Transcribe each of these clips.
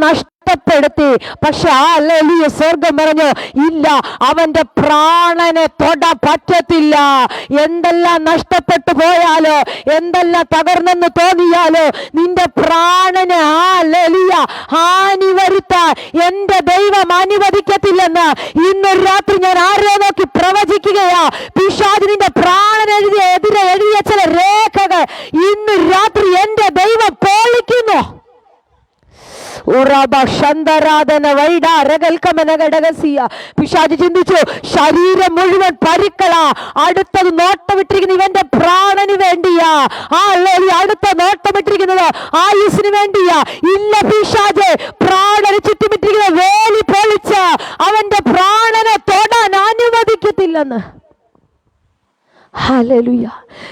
നഷ്ടപ്പെടുത്തി. പക്ഷെ ഹല്ലേലൂയ, സ്വർഗം പറഞ്ഞു ഇല്ല, അവന്റെ പ്രാണനെ തൊടാൻ പറ്റത്തില്ല. എന്തെല്ലാം നഷ്ടപ്പെട്ടു പോയാലോ, എന്തെല്ലാം തകർന്നെന്ന് തോന്നിയാലോ, നിന്റെ പ്രാണന് ഹല്ലേലൂയ ഹാനി വരുത്താൻ എന്റെ ദൈവം അനുവദിക്കത്തില്ലെന്ന് ഇന്നൊരു രാത്രി ഞാൻ ആരോ നോക്കി പ്രവചിക്കുകയാ. പിശാച് നിന്റെ പ്രാണനെതിരെ എഴുതിയ ചില രേഖകൾ ഇന്ന് രാത്രി എന്റെ ദൈവം പോളിക്കുന്നു. പിശാച് ചിന്തിച്ചു, ശരീരം മുഴുവൻ പരിക്കളാ, അടുത്തത് നോട്ടമിട്ടിരിക്കുന്ന ഇവന്റെ പ്രാണന് വേണ്ടിയാ. അടുത്ത നോട്ടമിട്ടിരിക്കുന്നത് ആയുസിന് വേണ്ടിയാ. ഇല്ല പിശാച്, പ്രാണന് ചുറ്റുമിട്ടിരിക്കുന്ന വേലി പൊളിച്ച് അവന്റെ പ്രാണനെ തൊടാൻ അനുവദിക്കത്തില്ലെന്ന്. ഹല്ലേലൂയ.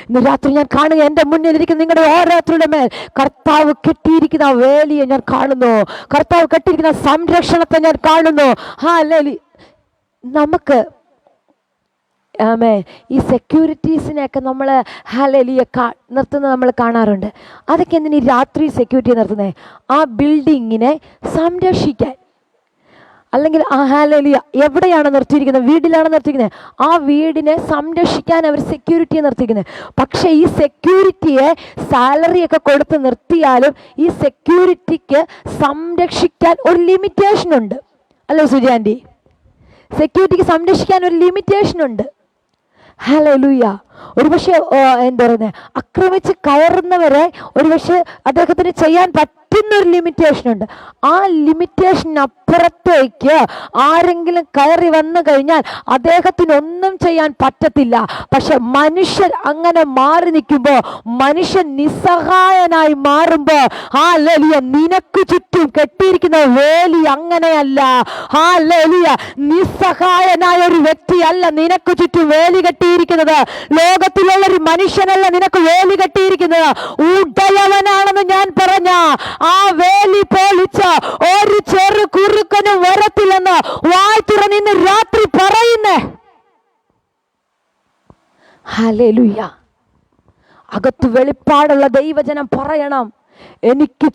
ഇന്ന് രാത്രി ഞാൻ കാണുക, എൻ്റെ മുന്നിലിരിക്കുന്ന നിങ്ങളുടെ ഓരോരുത്തരുടെ മേൽ കർത്താവ് കെട്ടിയിരിക്കുന്ന വേലിയെ ഞാൻ കാണുന്നു. കർത്താവ് കെട്ടിയിരിക്കുന്ന സംരക്ഷണത്തെ ഞാൻ കാണുന്നു. ഹല്ലേലൂയ. നമുക്ക് ഈ സെക്യൂരിറ്റീസിനെയൊക്കെ നമ്മൾ ഹല്ലേലൂയ നിർത്തുന്നത് നമ്മൾ കാണാറുണ്ട്. അതൊക്കെ എന്തിനാ ഈ രാത്രി സെക്യൂരിറ്റി നിർത്തുന്നത്? ആ ബിൽഡിങ്ങിനെ സംരക്ഷിക്കാൻ. അല്ലെങ്കിൽ ഹല്ലേലൂയ എവിടെയാണ് നിർത്തിയിരിക്കുന്നത്? വീട്ടിലാണ് നിർത്തിയിരിക്കുന്നത്. ആ വീടിനെ സംരക്ഷിക്കാൻ അവർ സെക്യൂരിറ്റിയെ നിർത്തിയിരിക്കുന്നത്. പക്ഷേ ഈ സെക്യൂരിറ്റിയെ സാലറിയൊക്കെ കൊടുത്ത് നിർത്തിയാലും ഈ സെക്യൂരിറ്റിക്ക് സംരക്ഷിക്കാൻ ഒരു ലിമിറ്റേഷൻ ഉണ്ട്. അല്ലോ സുജാൻറ്റി? സെക്യൂരിറ്റിക്ക് സംരക്ഷിക്കാൻ ഒരു ലിമിറ്റേഷൻ ഉണ്ട്. ഹല്ലേലൂയ. ഒരുപക്ഷെ എന്താ പറയുന്നത്, ആക്രമിച്ച് കയറുന്നവരെ ഒരുപക്ഷെ അദ്ദേഹത്തിന് ചെയ്യാൻ പറ്റുന്നൊരു ലിമിറ്റേഷൻ ഉണ്ട്. ആ ലിമിറ്റേഷനപ്പുറത്തേക്ക് ആരെങ്കിലും കയറി വന്നു കഴിഞ്ഞാൽ അദ്ദേഹത്തിനൊന്നും ചെയ്യാൻ പറ്റത്തില്ല. പക്ഷെ മനുഷ്യൻ അങ്ങനെ മാറി നിൽക്കുമ്പോൾ, മനുഷ്യൻ നിസ്സഹായനായി മാറുമ്പോൾ ഹല്ലേലൂയ നിനക്ക് ചുറ്റും കെട്ടിയിരിക്കുന്ന വേലി അങ്ങനെയല്ല. ഹല്ലേലൂയ നിസ്സഹായനായ ഒരു വ്യക്തിയല്ല നിനക്ക് ചുറ്റും വേലി കെട്ടിയിരിക്കുന്നത്. ലോകത്തിലുള്ള ഒരു മനുഷ്യനല്ല നിനക്ക് വേലി കെട്ടിയിരിക്കുന്നത്. ഉടയവനാണെന്ന് ഞാൻ പറഞ്ഞ ആ വേലി പൊളിച്ച ഒരു ചെറു കുറുക്കനും വരത്തില്ലെന്ന് വായ് തുറന്ന് ഇന്ന് രാത്രി പറയുന്നേ. ഹല്ലേലൂയ. അകത്ത് വെളിപ്പാടുള്ള ദൈവജനം പറയണം, എനിക്ക്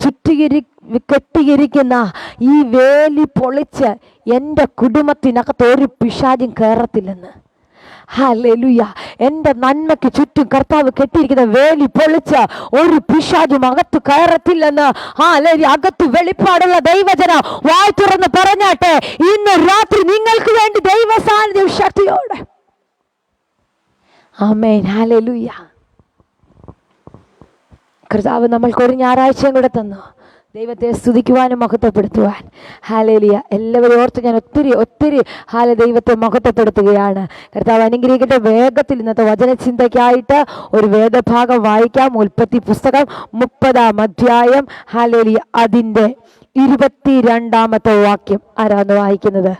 കെട്ടിയിരിക്കുന്ന ഈ വേലി പൊളിച്ച് എൻ്റെ കുടുംബത്തിനകത്ത് ഒരു പിശാചും കയറത്തില്ലെന്ന്. ഹല്ലേലൂയ. എൻ്റെ നന്മയ്ക്ക് ചുറ്റും കർത്താവ് കെട്ടിയിരിക്കുന്ന വേലി പൊളിച്ച് ഒരു പിശാചും അകത്ത് കയറത്തില്ലെന്ന് ഹല്ലേലൂയ അകത്ത് വെളിപ്പാടുള്ള ദൈവജനം വായ് തുറന്ന് പറഞ്ഞാട്ടെ. ഇന്ന് രാത്രി നിങ്ങൾക്ക് വേണ്ടി ദൈവ സാന്നിധ്യം ശക്തിയോടെ. ആമേൻ. ഹല്ലേലൂയ. കർത്താവ് നമ്മൾക്ക് ഒരു ഞായറാഴ്ചയും കൂടെ തന്നു ദൈവത്തെ സ്തുതിക്കുവാനും മഹത്വപ്പെടുത്തുവാൻ. ഹല്ലേലൂയ. എല്ലാവരും ഓർത്ത് ഞാൻ ഒത്തിരി ദൈവത്തെ മഹത്വപ്പെടുത്തുകയാണ്. കർത്താവ് അനുഗ്രഹിക്കട്ടെ. വേഗത്തിൽ ഇന്നത്തെ വചനചിന്തയ്ക്കായിട്ട് ഒരു വേദഭാഗം വായിക്കാം. ഉൽപ്പത്തി പുസ്തകം 30-ാം അധ്യായം ഹല്ലേലൂയ അതിൻ്റെ 22-ാമത്തെ വാക്യം. ആരാന്ന് വായിക്കുന്നത്?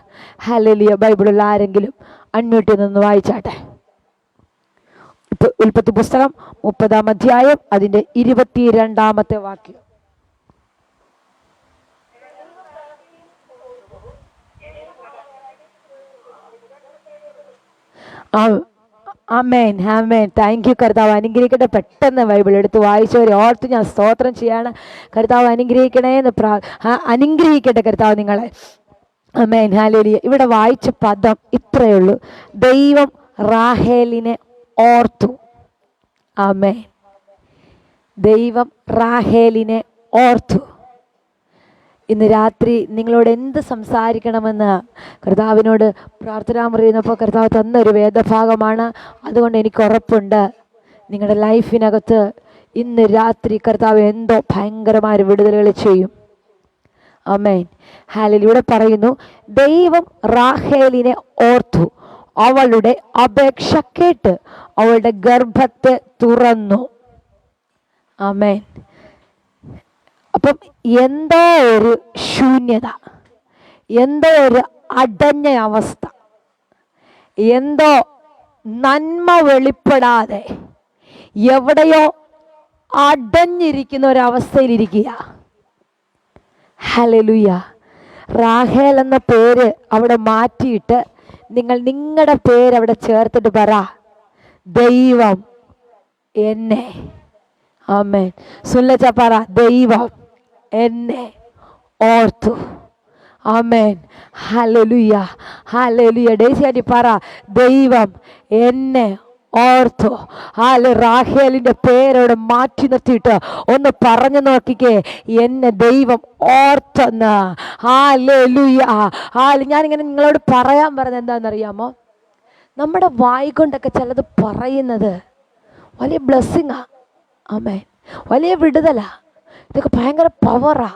ഹല്ലേലൂയ. ബൈബിളുള്ള ആരെങ്കിലും അൺമ്യൂട്ടിൽ നിന്ന് വായിച്ചാട്ടെ. ഉൽപ്പത്തി പുസ്തകം 30-ാം അധ്യായം അതിൻ്റെ 22-ാമത്തെ വാക്യം. ആമേൻ. ആമേൻ. Thank you. കർത്താവ് അനുഗ്രഹിക്കട്ടെ. പെട്ടെന്ന് ബൈബിൾ എടുത്ത് വായിച്ചവരെ ഓർത്ത് ഞാൻ സ്തോത്രം ചെയ്യാണ്. കർത്താവ് അനുഗ്രഹിക്കണേ എന്ന് അനുഗ്രഹിക്കട്ടെ കർത്താവ് നിങ്ങളെ. ആമേൻ. ഹല്ലേലൂയ. ഇവിടെ വായിച്ച പദം ഇത്രയേ ഉള്ളൂ, ദൈവം റാഹേലിനെ ഓർത്തു. ആമേൻ. ദൈവം റാഹേലിനെ ഓർത്തു. ഇന്ന് രാത്രി നിങ്ങളോട് എന്ത് സംസാരിക്കണമെന്ന് കർത്താവിനോട് പ്രാർത്ഥന പറയുന്നപ്പോൾ കർത്താവ് തന്നൊരു വേദഭാഗമാണ്. അതുകൊണ്ട് എനിക്ക് ഉറപ്പുണ്ട് നിങ്ങളുടെ ലൈഫിനകത്ത് ഇന്ന് രാത്രി കർത്താവ് എന്തോ ഭയങ്കരമായ വിടുതലുകൾ ചെയ്യും. ആമേൻ. ഹല്ലേലൂയ. ഇവിടെ പറയുന്നു, ദൈവം റാഹേലിനെ ഓർത്തു, അവളുടെ അപേക്ഷ കേട്ട് അവളുടെ ഗർഭത്തെ തുറന്നു. ആമേൻ. അപ്പം എന്തോ ഒരു ശൂന്യത, എന്തോ ഒരു അടഞ്ഞ അവസ്ഥ, എന്തോ നന്മ വെളിപ്പെടാതെ എവിടെയോ അടഞ്ഞിരിക്കുന്ന ഒരവസ്ഥയിലിരിക്കുക. ഹല്ലേലൂയ. റാഹേൽ എന്ന പേര് അവിടെ മാറ്റിയിട്ട് നിങ്ങളുടെ പേര് അവിടെ ചേർത്തിട്ട് പറ, ദൈവം എന്നെ. ആമേൻ. സുല്ലച്ച പറ, ദൈവം എന്നെ ഓർത്തു. ആമേൻ. ഹല്ലേലൂയ, ഹല്ലേലൂയ. ഡേസി ആന്റി പറ, ദൈവം എന്നെ ഓർത്തു. റാഹേലിന്റെ പേരോട് മാറ്റി നിർത്തിയിട്ട് ഒന്ന് പറഞ്ഞു നോക്കിക്കേ, എന്നെ ദൈവം ഓർത്തെന്ന്. ഹല്ലേലൂയ. ഞാനിങ്ങനെ നിങ്ങളോട് പറയാൻ പറഞ്ഞത് എന്താണെന്നറിയാമോ? നമ്മുടെ വായി കൊണ്ടൊക്കെ ചിലത് പറയുന്നത് വലിയ ബ്ലെസ്സിങ്ങാ. ആമേൻ. വലിയ വിടുതലാ. ഇതൊക്കെ ഭയങ്കര പവറാ.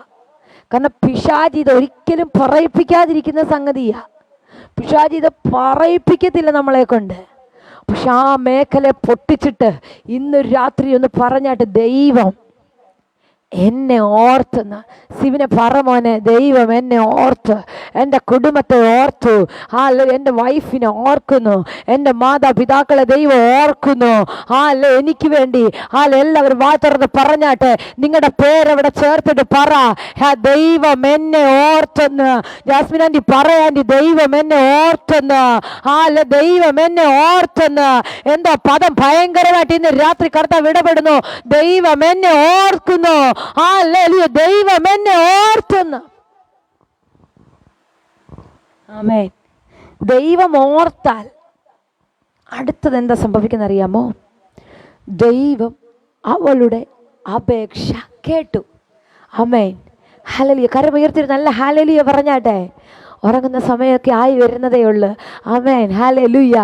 കാരണം പിശാച് ഇത് ഒരിക്കലും പറയിപ്പിക്കാതിരിക്കുന്ന സംഗതിയാ. പിശാച് ഇത് പറയിപ്പിക്കത്തില്ല നമ്മളെ കൊണ്ട്. പക്ഷെ ആ മേഖല പൊട്ടിച്ചിട്ട് ഇന്ന് രാത്രി ഒന്ന് പറഞ്ഞാട്ട്, ദൈവം എന്നെ ഓർത്തെന്ന്. സിവിനെ പറ മോനെ, ദൈവം എന്നെ ഓർത്ത്, എൻ്റെ കുടുംബത്തെ ഓർത്തു. എൻ്റെ വൈഫിനെ ഓർക്കുന്നു, എൻ്റെ മാതാപിതാക്കളെ ദൈവം ഓർക്കുന്നു. എനിക്ക് വേണ്ടി എല്ലാവരും വാ തുറന്ന് പറഞ്ഞാട്ട് നിങ്ങളുടെ പേരവിടെ ചേർത്തിട്ട് പറ, ദൈവം എന്നെ ഓർത്തെന്ന്. ജാസ്മിൻ ആൻറ്റി പറയാൻറ്റി, ദൈവം എന്നെ ഓർത്തെന്ന്. ദൈവം എന്നെ ഓർത്തെന്ന്. എന്താ പദം ഭയങ്കരമായിട്ട് ഇന്ന് രാത്രി കർത്താവ് ഇടപെടുന്നു. ദൈവം എന്നെ ഓർക്കുന്നു. ഹല്ലേലൂയ. ദൈവം എന്നെ ഓർത്തെന്ന്. ആമേൻ. ദൈവം ഓർത്താൽ അടുത്തത് എന്താ സംഭവിക്കുന്ന അറിയാമോ? ദൈവം അവളുടെ അപേക്ഷ കേട്ടു. ആമേൻ. ഹല്ലേലൂയ. കരമുയർത്തി നല്ല ഹല്ലേലൂയ പറഞ്ഞാട്ടെ. ഉറങ്ങുന്ന സമയമൊക്കെ ആയി വരുന്നതേ ഉള്ളൂ. ആമേൻ. ഹല്ലേലൂയ.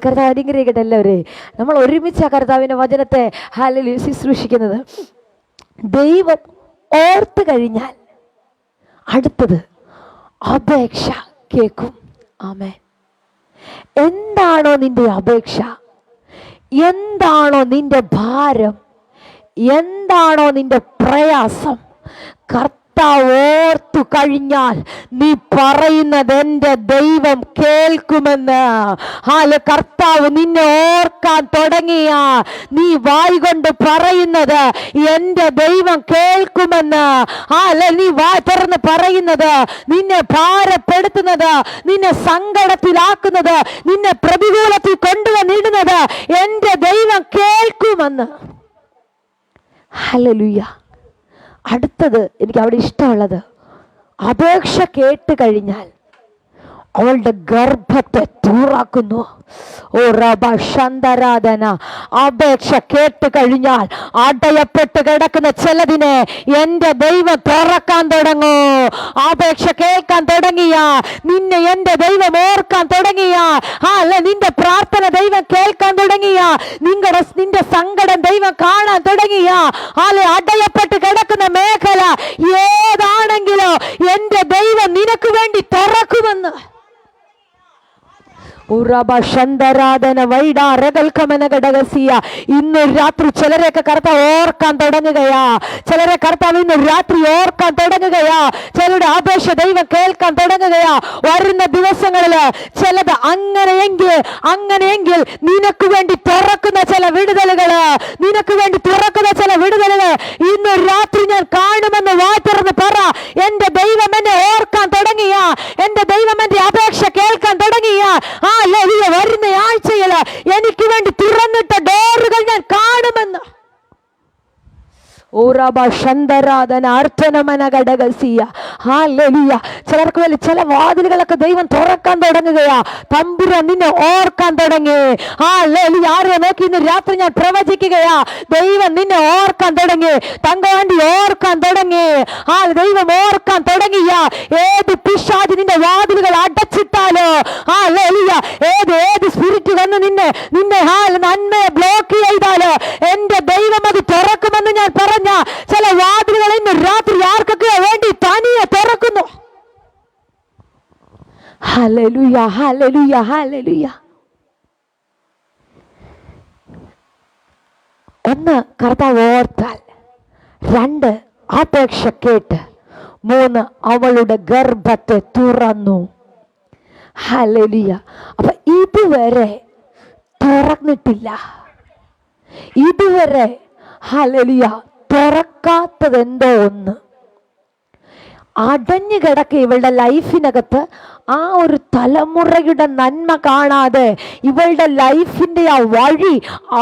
കർത്താവ് അനുഗ്രഹിക്കട്ടെ എല്ലാവരെയും. നമ്മൾ ഒരുമിച്ച് കർത്താവിൻ്റെ വചനത്തെ ഹല്ലേലൂയ ശുശ്രൂഷിക്കുന്നത്. ദൈവം ഓർത്ത് കഴിഞ്ഞാൽ അടുത്തത് അപേക്ഷ കേൾക്കും. ആമേൻ. എന്താണോ നിന്റെ അപേക്ഷ, എന്താണോ നിന്റെ ഭാരം, എന്താണോ നിന്റെ പ്രയാസം, ഓർത്തു കഴിഞ്ഞാൽ നീ പറയുന്നത് എൻ്റെ ദൈവം കേൾക്കുമെന്ന്. കർത്താവ് നിന്നെ ഓർക്കാൻ തുടങ്ങിയ നീ വായ് കൊണ്ട് പറയുന്നത് എൻ്റെ ദൈവം കേൾക്കുമെന്ന്. നീ വായ് തുറന്ന് പറയുന്നത്, നിന്നെ ഭാരപ്പെടുത്തുന്നത്, നിന്നെ സങ്കടത്തിലാക്കുന്നത്, നിന്നെ പ്രതികൂലത്തിൽ കൊണ്ടുവന്നിടുന്നത് എൻ്റെ ദൈവം കേൾക്കുമെന്ന്. ഹല്ലേലൂയ. അടുത്തത് എനിക്ക് അവിടെ ഇഷ്ടമുള്ളത്, അപേക്ഷ കേട്ട് കഴിഞ്ഞാൽ അവളുടെ ഗർഭത്തെ തൂറാക്കുന്നു. ഓ റബ ശന്തരാധന. അപേക്ഷ കേട്ട് കഴിഞ്ഞാൽ അടയപ്പെട്ട് കിടക്കുന്ന ചിലതിനെ എൻ്റെ ദൈവം തുറക്കാൻ തുടങ്ങൂ. അപേക്ഷ കേൾക്കാൻ തുടങ്ങിയ നിന്നെ എൻ്റെ ദൈവം ഓർക്കാൻ തുടങ്ങിയ, നിന്റെ പ്രാർത്ഥന ദൈവം കേൾക്കാൻ തുടങ്ങിയ, നിന്റെ സങ്കടം ദൈവം കാണാൻ തുടങ്ങിയ, അടയപ്പെട്ട് കിടക്കുന്ന മേഖല ഏതാണെങ്കിലോ എൻ്റെ ദൈവം നിനക്ക് വേണ്ടി തുറക്കുമെന്ന്. ഇന്ന് രാത്രി ചിലരെയൊക്കെ കർത്താവ് ഓർക്കാൻ തുടങ്ങുകയാ. ചിലരെ കർത്താവ് ഇന്ന് രാത്രി ഓർക്കാൻ തുടങ്ങുകയാ. ചിലരുടെ അപേക്ഷ ദൈവം കേൾക്കാൻ തുടങ്ങുകയാ. വരുന്ന ദിവസങ്ങളില് ചിലത് അങ്ങനെയെങ്കിൽ നിനക്ക് വേണ്ടി തുറക്കുന്ന ചില വിടുതലുകള്, നിനക്ക് വേണ്ടി തുറക്കുന്ന ചില വിടുതലുകൾ ഇന്ന് രാത്രി ഞാൻ കാണുമെന്ന് വായിത്തുറന്ന് പറ. എന്റെ ദൈവം എന്നെ ഓർക്കാൻ തുടങ്ങിയ, എന്റെ ദൈവം എന്റെ അപേക്ഷ കേൾക്കാൻ തുടങ്ങിയ വരുന്ന ആഴ്ചയിൽ എനിക്ക് വേണ്ടി തുറന്നിട്ട ഡോറുകൾ ഞാൻ കാണുമെന്ന്. ചിലർക്ക് വേണ്ടി ചില വാതിലുകളൊക്കെ ദൈവം തുറക്കാൻ തുടങ്ങുകയാ. തമ്പുരാൻ നിന്നെ ഓർക്കാൻ തുടങ്ങി. ആരെ നോക്കി ഇന്ന് രാത്രി ഞാൻ പ്രവചിക്കുകയാ. ദൈവം നിന്നെ ഓർക്കാൻ തുടങ്ങി. തങ്കവാണ്ടി ഓർക്കാൻ തുടങ്ങി. ദൈവം ഓർക്കാൻ തുടങ്ങിയ ഏത് പിശാച് നിന്റെ വാതിലുകൾ അടച്ചിട്ടാലോ, ഏത് സ്പിരിറ്റ് വന്ന് നിന്നെ നന്മയെ ബ്ലോക്ക് ചെയ്താലോ എന്റെ ദൈവം അത് തുറക്കുമെന്ന് ഞാൻ പറഞ്ഞ ചില വാതിലുകൾ ഇന്ന് രാത്രി ആർക്കൊക്കെ വേണ്ടി തനിയെ തുറക്കുന്നു. Hallelujah, hallelujah, hallelujah. ഒന്ന്, കർത്താവ് ഓർത്താൽ. രണ്ട്, അപേക്ഷ കേട്ട്. മൂന്ന്, അവളുടെ ഗർഭത്തെ തുറന്നു. ഹല്ലേലൂയ. അപ്പൊ ഇതുവരെ തുറന്നിട്ടില്ല, ഇതുവരെ ഹല്ലേലൂയ തുറക്കാത്തത് എന്തോ ഒന്ന്. അടഞ്ഞു കിടക്കുക ഇവളുടെ ലൈഫിനകത്ത്. ആ ഒരു തലമുറയുടെ നന്മ കാണാതെ ഇവളുടെ ലൈഫിന്റെ ആ വഴി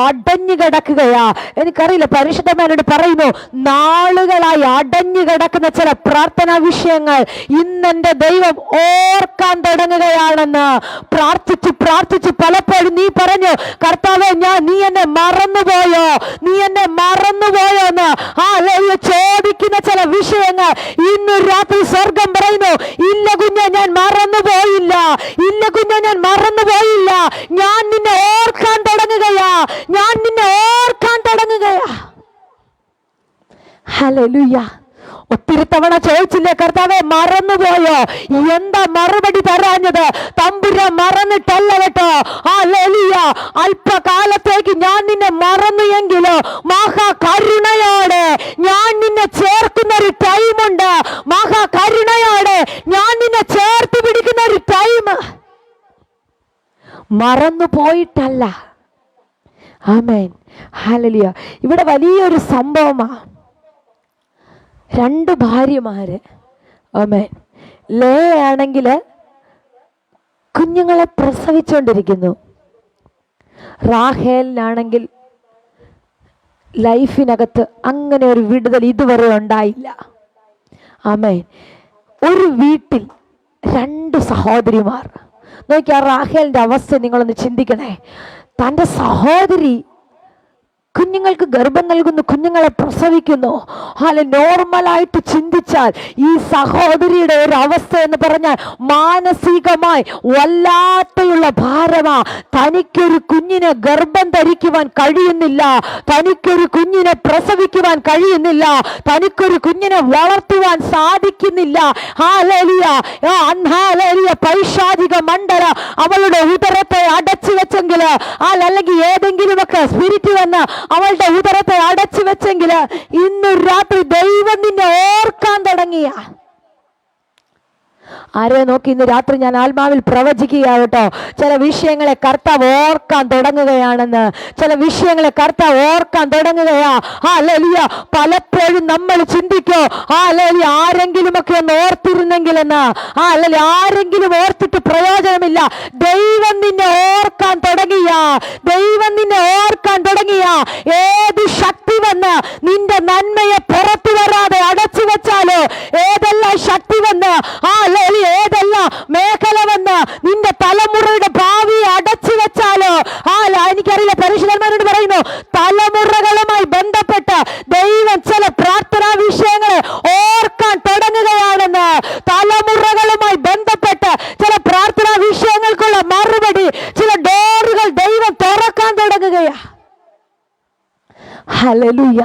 അടഞ്ഞു കിടക്കുകയാ. എനിക്കറിയില്ല, പരിശുദ്ധന്മാരോട് പറയുന്നു, നാളുകളായി അടഞ്ഞു കിടക്കുന്ന ചില പ്രാർത്ഥനാ വിഷയങ്ങൾ ഇന്നെന്റെ ദൈവം ഓർക്കാൻ തുടങ്ങുകയാണെന്ന്. പ്രാർത്ഥിച്ച് പ്രാർത്ഥിച്ച് പലപ്പോഴും നീ പറഞ്ഞു, കർത്താവേ നീ എന്നെ മറന്നുപോയോ, നീ എന്നെ മറന്നുപോയോ എന്ന് ചോദിക്കുന്ന ചില വിഷയങ്ങൾ ഇന്ന് രാത്രി സ്വർഗം പറയുന്നു, ഇല്ല കുഞ്ഞെ, ഞാൻ മറന്നുപോയില്ല, ഇല്ല കുഞ്ഞെ, ഞാൻ മറന്നുപോയില്ല. ഞാൻ നിന്നെ ഓർക്കാൻ തുടങ്ങുകയാ, ഞാൻ നിന്നെ ഓർക്കാൻ തുടങ്ങുകയാ. ഹല്ലേലൂയ. ഒത്തിരി തവണ ചോദിച്ചില്ലേ, കർത്താവെ മറന്നുപോയോ? എന്താ മറുപടി തരാഞ്ഞത്? തമ്പുരാൻ മറന്നിട്ടല്ല കേട്ടോ. ഹല്ലേലൂയ. അല്പകാലത്തേക്ക് ഞാൻ നിന്നെ മറന്നു എങ്കിലോ മഹാകരുണയോടെ ഞാൻ നിന്നെ ചേർക്കുന്ന ഒരു ടൈമുണ്ട്. മഹാകരുണയോടെ ഞാൻ നിന്നെ ചേർത്ത് പിടിക്കുന്ന ഒരു ടൈം. മറന്നു പോയിട്ടല്ല. ആമേൻ. ഹല്ലേലൂയ. ഇവിടെ വലിയൊരു സംഭവമാ. 2 ഭാര്യമാര്. ആമേൻ. ലേയ ആണെങ്കിൽ കുഞ്ഞുങ്ങളെ പ്രസവിച്ചുകൊണ്ടിരിക്കുന്നു. റാഹേലിനാണെങ്കിൽ ലൈഫിനകത്ത് അങ്ങനെ ഒരു വിടുതൽ ഇതുവരെ ഉണ്ടായില്ല. ആമേൻ. ഒരു വീട്ടിൽ 2 സഹോദരിമാർ. നോക്കിയാ റാഹേലിന്റെ അവസ്ഥ നിങ്ങളൊന്ന് ചിന്തിക്കണേ. തൻ്റെ സഹോദരി കുഞ്ഞുങ്ങൾക്ക് ഗർഭം നൽകുന്നു, കുഞ്ഞുങ്ങളെ പ്രസവിക്കുന്നു. നോർമലായിട്ട് ചിന്തിച്ചാൽ ഈ സഹോദരിയുടെ ഒരു അവസ്ഥ എന്ന് പറഞ്ഞാൽ മാനസികമായി വല്ലാത്തയുള്ള ഭാരമാ. തനിക്കൊരു കുഞ്ഞിനെ ഗർഭം ധരിക്കുവാൻ കഴിയുന്നില്ല, തനിക്കൊരു കുഞ്ഞിനെ പ്രസവിക്കുവാൻ കഴിയുന്നില്ല, തനിക്കൊരു കുഞ്ഞിനെ വളർത്തുവാൻ സാധിക്കുന്നില്ല. പൈശാചിക മണ്ഡല അവളുടെ ഉദരത്തെ അടച്ചു വെച്ചെങ്കിൽ, അല്ലെങ്കിൽ ഏതെങ്കിലുമൊക്കെ സ്പിരിറ്റ് വന്ന് അവളുടെ ഉദരത്തെ അടച്ചു വെച്ചെങ്കിൽ ഇന്ന് രാത്രി ദൈവം നിന്നെ ഓർക്കാൻ തുടങ്ങിയ. ആരെ നോക്കി ഇന്ന് രാത്രി ഞാൻ ആത്മാവിൽ പ്രവചിക്കുകയാകട്ടോ. ചില വിഷയങ്ങളെ കർത്താവ് ഓർക്കാൻ തുടങ്ങുകയാണെന്ന്. ചില വിഷയങ്ങളെ കർത്താവ് ഓർക്കാൻ തുടങ്ങുകയാ. ഹല്ലേലൂയ. പലപ്പോഴും നമ്മൾ ചിന്തിക്കോ, ഹല്ലേലൂയ, ആരെങ്കിലുമൊക്കെ ഒന്ന് ഓർത്തിരുന്നെങ്കിലെന്ന്. അല്ലെങ്കിൽ ആരെങ്കിലും ഓർത്തിട്ട് പ്രയോജനമില്ല. ദൈവം നിന്നെ ഓർക്കാൻ തുടങ്ങിയ, ദൈവം നിന്നെ ഓർക്കാൻ തുടങ്ങിയ. ഏത് ശക്തി വന്ന് നിന്റെ നന്മയെ പുറത്തു വരാതെ അടച്ചു വെച്ചാലോ, ഏതെല്ലാം ശക്തി വന്ന് ഏതെല്ലാം മേഖല വന്ന് നിന്റെ തലമുറയുടെ ഭാവി അടച്ചു വെച്ചാലോ, എനിക്കറിയില്ല, പരിശുദ്ധന്മാരോട് പറയുന്നു, തലമുറകളുമായി ബന്ധപ്പെട്ട് ദൈവം ചില പ്രാർത്ഥനാ വിഷയങ്ങളെ ഓർക്കാൻ തുടങ്ങുകയാണെന്ന്. തലമുറകളുമായി ബന്ധപ്പെട്ട് ചില പ്രാർത്ഥനാ വിഷയങ്ങൾക്കുള്ള മറുപടി, ചില ഡോറുകൾ ദൈവം തുറക്കാൻ തുടങ്ങുകയാ. ഹല്ലേലൂയ.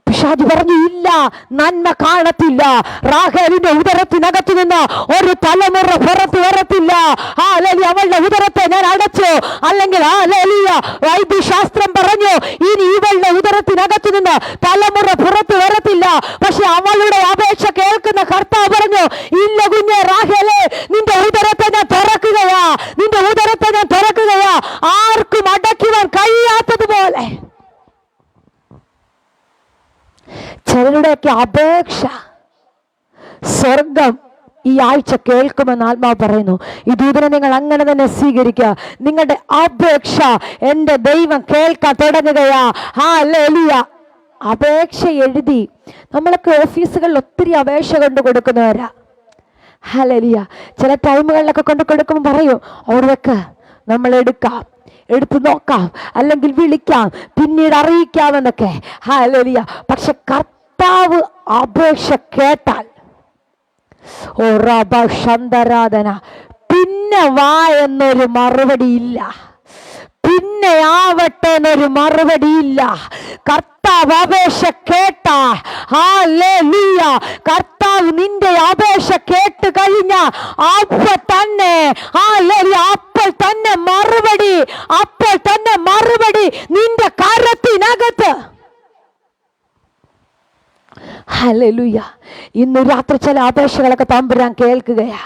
പിശാച് പറഞ്ഞു, ഇല്ല, നന്മ കാണത്തില്ല. റാഹേലിന്റെ ഉദരത്തിനകത്തു നിന്ന് ഒരു തലമുറ പുറത്തു വരത്തില്ല. അവളുടെ ഉദരത്തെ ഞാൻ അടച്ചു. അല്ലെങ്കിൽ വൈദ്യശാസ്ത്രം പറഞ്ഞു, ഇനി ഇവളുടെ ഉദരത്തിനകത്തു നിന്ന് തലമുറ പുറത്തു വരത്തില്ല. പക്ഷെ അവളുടെ അപേക്ഷ കേൾക്കുന്ന കർത്താവ് പറഞ്ഞു, ഇല്ല കുഞ്ഞെ റാഹേലേ, നിന്റെ ഉദരത്തെ ഞാൻ തുറക്കുകയാ, നിന്റെ ഉദരത്തെ ഞാൻ തുറക്കുകയാ, ആർക്കും അടയ്ക്കുവാൻ കഴിയാത്തതുപോലെ. ചിലരുടെയൊക്കെ അപേക്ഷ സ്വർഗം ഈ ആഴ്ച കേൾക്കുമെന്ന് ആത്മാവ് പറയുന്നു. ഈ ദൂതനെ നിങ്ങൾ അങ്ങനെ തന്നെ സ്വീകരിക്കുക. നിങ്ങളുടെ അപേക്ഷ എൻ്റെ ദൈവം കേൾക്കാൻ തുടങ്ങുകയാ. ഹല്ലേലൂയ. അപേക്ഷ എഴുതി, നമ്മളൊക്കെ ഓഫീസുകളിൽ ഒത്തിരി അപേക്ഷ കൊണ്ട് കൊടുക്കുന്നവരാ. ഹല്ലേലൂയ. ചില ടൈമുകളിലൊക്കെ കൊണ്ട് കൊടുക്കുമ്പോൾ പറയും, ഓർവെക്ക്, നമ്മൾ എടുത്തു നോക്കാം, അല്ലെങ്കിൽ വിളിക്കാം, പിന്നീട് അറിയിക്കാമെന്നൊക്കെ. ഹല്ലേലൂയ. പക്ഷെ കർത്താവ് അപേക്ഷ കേട്ടാൽ, ഓ റബ ശന്തരാധന, പിന്നെ വാ എന്നൊരു മറുപടി ഇല്ല, പിന്നെ ആവട്ടെ എന്നൊരു മറുപടി ഇല്ല. കർത്താവ് അപേക്ഷ കേട്ടാ, ഹല്ലേലൂയ, കർത്താവ് നിന്റെ അപേക്ഷ കേട്ട് കഴിഞ്ഞ അപ്പോൾ തന്നെ, അപ്പോൾ തന്നെ മറുപടി, അപ്പോൾ തന്നെ മറുപടി നിന്റെ കരത്തിനകത്ത്. ഹല്ലേലൂയ. ഇന്ന് രാത്രി ചില അപേക്ഷകളൊക്കെ തമ്പുരാൻ കേൾക്കുകയാ.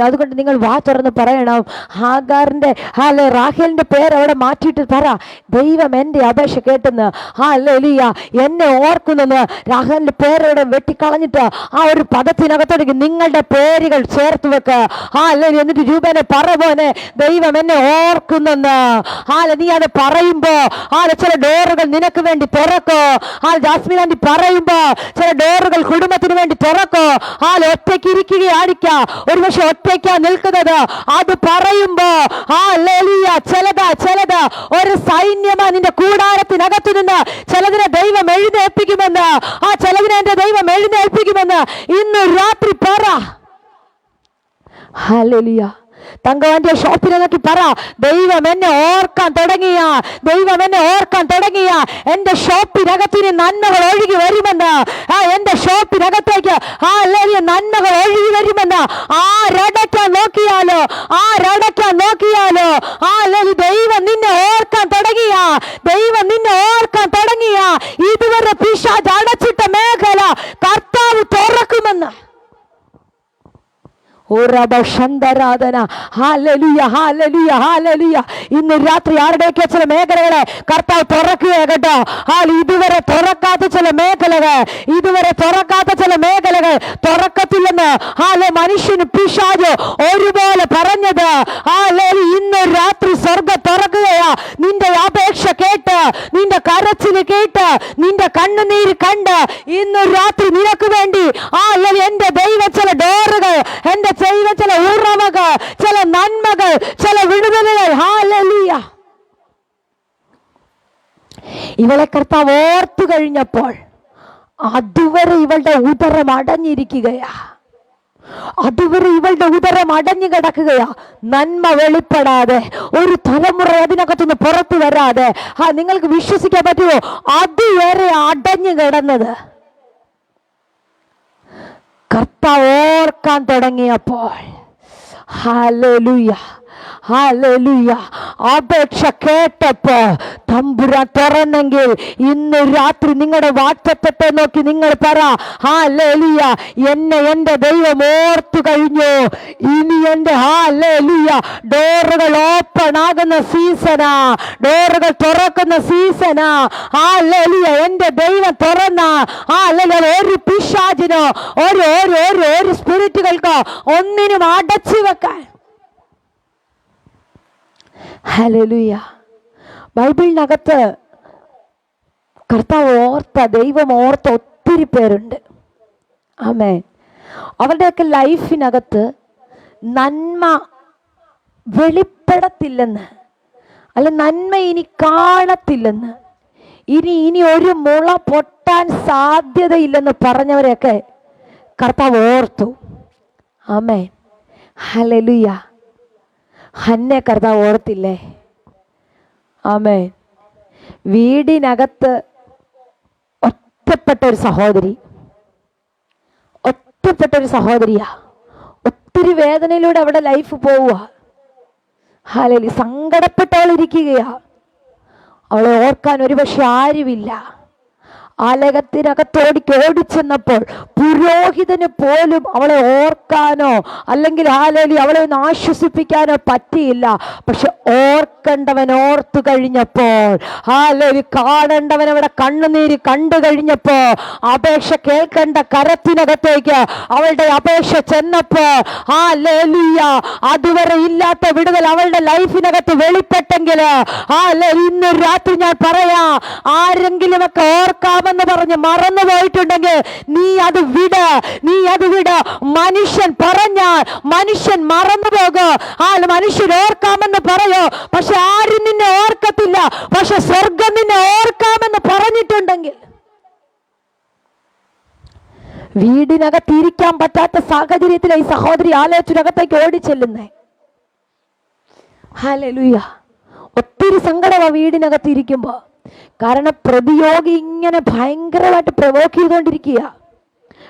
അതുകൊണ്ട് നിങ്ങൾ വാ തുറന്ന് പറയണം. ഹാഗാറിന്റെ റാഹേലിന്റെ പേര് അവിടെ മാറ്റിയിട്ട് പറ, ദൈവം എൻ്റെ അപേക്ഷ കേട്ടെന്ന്. ഹല്ലേലൂയ. എന്നെ ഓർക്കുന്നെന്ന്. റാഹേലിന്റെ പേരവിടെ വെട്ടിക്കളഞ്ഞിട്ട് ആ ഒരു പദത്തിനകത്തോടേക്ക് നിങ്ങളുടെ പേരുകൾ ചേർത്ത് വെക്ക്. എന്നിട്ട് രൂപേനെ പറ, ദൈവം എന്നെ ഓർക്കുന്നെന്ന്. നീ അത് പറയുമ്പോ ചില ഡോറുകൾ നിനക്ക് വേണ്ടി തുറക്കോ. ജാസ്മിൻ ആന്റി പറയുമ്പോ ചില ഡോറുകൾ കുടുംബത്തിന് വേണ്ടി തുറക്കോ. ഒറ്റയ്ക്ക് ഇരിക്കുകയായിരിക്ക, ഒരുപക്ഷെ ഒറ്റയ്ക്കാ നിൽക്കുന്നത്. അത് പറയുമ്പോ ചിലത് ഒരു സൈന്യമാ നിന്റെ കൂടാരത്തിനകത്തു നിന്ന്. ചിലതിനെ ദൈവം എഴുന്നേൽപ്പിക്കുമെന്ന്. ചിലതിനെ എന്റെ ദൈവം എഴുന്നേൽപ്പിക്കുമെന്ന് ഇന്ന് രാത്രി പറ. ഹല്ലേലൂയ. തങ്കവന്റെ ഷോപ്പിനെ നോക്കി പറ, ദൈവം എന്നെ ഓർക്കാൻ തുടങ്ങിയ, ദൈവം എന്നെ ഓർക്കാൻ തുടങ്ങിയ എന്റെ ഷോപ്പിനകത്തിന് നന്മകൾ ഒഴുകി വരുമെന്ന്. എന്റെ ഷോപ്പിനകത്തേക്ക് നന്മകൾ ഒഴുകി വരുമെന്ന് ആരടയ്ക്കാൻ നോക്കിയാലോ, ദൈവം നിന്നെ ഓർക്കാൻ തുടങ്ങിയ, ദൈവം നിന്നെ ഓർക്കാൻ തുടങ്ങിയ ഇതുവരെ പിശാച് അടച്ചിട്ട മേഖല കർത്താവ് തുറക്കുമെന്ന്. ഇന്ന് രാത്രി ആരുടെയൊക്കെ ചില മേഖലകളെ കർത്താവ് തുറക്കുക കേട്ടോ. ഇതുവരെ തുറക്കാത്ത ചില മേഖലകൾ തുറക്കത്തില്ലെന്ന് മനുഷ്യന് പിശാച് ഒരുപോലെ പറഞ്ഞത്. ഇന്ന് രാത്രി സ്വർഗ്ഗം തുറക്കുകയാ. നിന്റെ അപേക്ഷ കേട്ട്, നിന്റെ കരച്ചിൽ കേട്ട്, നിന്റെ കണ്ണുനീര് കണ്ട് ഇന്ന് രാത്രി നിനക്ക് വേണ്ടി എന്റെ ദൈവം ചില ഡോറുകൾ, എന്റെ ദൈവം ചില ഉറവകൾ, ചില നന്മകൾ, ചില വിടുതലുകൾ. ഹല്ലേലൂയ. ഇവളെ കർത്താവ് ഓർത്തു കഴിഞ്ഞപ്പോൾ അതുവരെ ഇവളുടെ ഉദരം അടഞ്ഞിരിക്കുകയാ. അതുവരെ ഇവളുടെ ഉദരം അടഞ്ഞു കിടക്കുകയാ. നന്മ വെളിപ്പെടാതെ, ഒരു തലമുറ അതിനകത്തുനിന്ന് പുറത്തു വരാതെ. നിങ്ങൾക്ക് വിശ്വസിക്കാൻ പറ്റുമോ? അതുവരെ അടഞ്ഞു കിടന്നത് കർത്താവ് ഓർക്കാൻ തുടങ്ങിയപ്പോൾ ഹല്ലേലൂയ, ഹല്ലേലൂയ, അപേക്ഷ കേട്ടപ്പോ തമ്പുരാൻ തുറന്നെങ്കിൽ ഇന്ന് രാത്രി നിങ്ങളുടെ വാക്തത്വത്തെ നോക്കി നിങ്ങൾ പറ, ഹല്ലേലൂയ, എന്നെ എന്റെ ദൈവം ഓർത്തു കഴിഞ്ഞു. ഇനി എന്റെ ഹല്ലേലൂയ ഡോറുകൾ ഓപ്പൺ ആകുന്ന സീസണാ, ഡോറുകൾ തുറക്കുന്ന സീസണാ. ഹല്ലേലൂയ, എന്റെ ദൈവം തുറന്ന ഒരു പിശാചിനോ ഒരു സ്പിരിറ്റുകൾക്കോ ഒന്നിനും അടച്ചു വെക്കാൻ. ഹല്ലേലൂയ. ബൈബിളിനകത്ത് കർത്താവ് ഓർത്ത, ദൈവം ഓർത്ത ഒത്തിരി പേരുണ്ട്. ആമേൻ. അവരുടെയൊക്കെ ലൈഫിനകത്ത് നന്മ വെളിപ്പെടത്തില്ലെന്ന്, അല്ല നന്മ ഇനി കാണത്തില്ലെന്ന്, ഇനി ഒരു മുള പൊട്ടാൻ സാധ്യതയില്ലെന്ന് പറഞ്ഞവരെയൊക്കെ കർത്താവ് ഓർത്തു. ആമേൻ. ഹല്ലേലൂയ. ഹന്നെ കർത്താവ് ഓർത്തില്ലേ? ആമേൻ. വീടിനകത്ത് ഒറ്റപ്പെട്ട ഒരു സഹോദരിയാ. ഒത്തിരി വേദനയിലൂടെ അവിടെ ലൈഫ് പോവുക. ഹല്ലേലൂയ. സങ്കടപ്പെട്ടവളിരിക്കുകയാ. അവളെ ഓർക്കാൻ ഒരുപക്ഷെ ആരുമില്ല. ആലയത്തിനകത്തോടിക്ക് ഓടിച്ചെന്നപ്പോൾ പുരോഹിതന് പോലും അവളെ ഓർക്കാനോ അല്ലെങ്കിൽ അവളെ ഒന്ന് ആശ്വസിപ്പിക്കാനോ പറ്റിയില്ല. പക്ഷെ ഓർക്കേണ്ടവൻ ഓർത്തു കഴിഞ്ഞപ്പോൾ, കാണേണ്ടവൻ അവിടെ കണ്ണുനീര് കണ്ടു കഴിഞ്ഞപ്പോ, അപേക്ഷ കേൾക്കേണ്ട കരത്തിനകത്തേക്ക് അവളുടെ അപേക്ഷ ചെന്നപ്പോ, അതുവരെ ഇല്ലാത്ത വിടുതൽ അവളുടെ ലൈഫിനകത്ത് വെളിപ്പെട്ടെങ്കിൽ ഇന്ന് രാത്രി ഞാൻ പറയാ, ആരെങ്കിലുമൊക്കെ ഓർക്കാമെന്ന് പറഞ്ഞ് മറന്നു പോയിട്ടുണ്ടെങ്കിൽ നീ അത് വിട്. മനുഷ്യൻ പറഞ്ഞാൽ മനുഷ്യൻ മറന്നു പോകും. മനുഷ്യൻ ഓർക്കാമെന്ന് പറയോ, പക്ഷെ ആരും നിന്നെ ഓർക്കത്തില്ല. പക്ഷെ സ്വർഗം നിന്നെ ഓർക്കാമെന്ന് പറഞ്ഞിട്ടുണ്ടെങ്കിൽ, വീടിനകത്തിരിക്കാൻ പറ്റാത്ത സാഹചര്യത്തിലെ ഈ സഹോദരി ആലയത്തിനകത്തേക്ക് ഓടിച്ചെല്ലുന്നേ. ഹല്ലേലൂയ. ഒത്തിരി സങ്കടമാ വീടിനകത്തിരിക്കുമ്പോ. കാരണം പ്രതിയോഗി ഇങ്ങനെ ഭയങ്കരമായിട്ട് പ്രവോക്ക് ചെയ്തുകൊണ്ടിരിക്കുക,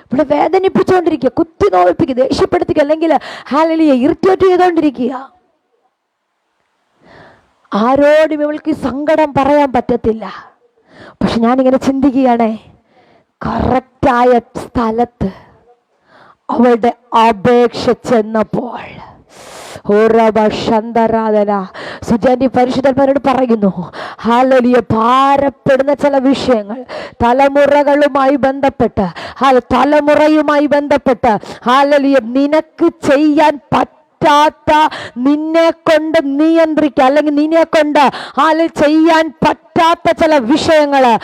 ഇവിടെ വേദനിപ്പിച്ചുകൊണ്ടിരിക്കുക, കുത്തി നോവിപ്പിക്കുക, ദേഷ്യപ്പെടുത്തിക്കുക, അല്ലെങ്കിൽ ഹല്ലേലൂയ ഇറിറ്റേറ്റ് ചെയ്തുകൊണ്ടിരിക്കുക. ആരോടും ഇവൾക്ക് സങ്കടം പറയാൻ പറ്റത്തില്ല. പക്ഷെ ഞാനിങ്ങനെ ചിന്തിക്കുകയാണേ, കറക്റ്റായ സ്ഥലത്ത് അവളുടെ അപേക്ഷ ചെന്നപ്പോൾ സുജാനി പരിശുദ്ധന്മാരോട് പറയുന്നു, ഹല്ലേലൂയ, ഭാരപ്പെടുന്ന ചില വിഷയങ്ങൾ തലമുറകളുമായി ബന്ധപ്പെട്ട്, തലമുറയുമായി ബന്ധപ്പെട്ട്, ഹല്ലേലൂയ, നിനക്ക് ചെയ്യാൻ പറ്റാത്ത, നിന്നെ കൊണ്ട് നിയന്ത്രിക്കുക അല്ലെങ്കിൽ നിന്നെ കൊണ്ട് ചെയ്യാൻ പറ്റാത്ത ചില വിഷയങ്ങള്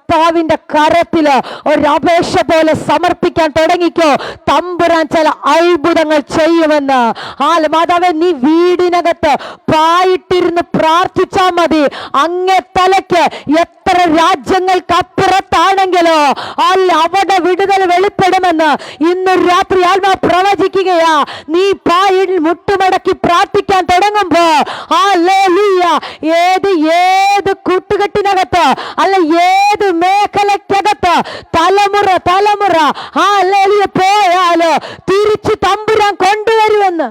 കർത്താവിന്റെ കരത്തില് ഒരപേക്ഷ പോലെ സമർപ്പിക്കാൻ തുടങ്ങിക്കോ. തമ്പുരാൻ ചില അത്ഭുതങ്ങൾ ചെയ്യുമെന്ന്. മാതാവേ, നീ വീടിനകത്ത് പായിട്ടിരുന്ന് പ്രാർത്ഥിച്ചാൽ മതി. അങ്ങേ തലയ്ക്ക് എത്ര രാജ്യങ്ങൾക്ക് അപ്പുറത്താണെങ്കിലോ അവിടെ വിടുതൽ വെളിപ്പെടുമെന്ന് ഇന്ന് രാത്രി ആത്മാ പ്രവചിക്കുകയാ. നീ പായിൽ മുട്ടുമടക്കി പ്രാർത്ഥിക്കാൻ തുടങ്ങുമ്പോ ഏത് കൂട്ടുകെട്ടിനകത്ത് അല്ല ഏത് മേഖലക്കകത്ത് തലമുറ പോയാല് തിരിച്ചു തമ്പുരാൻ കൊണ്ടുവരുമെന്ന്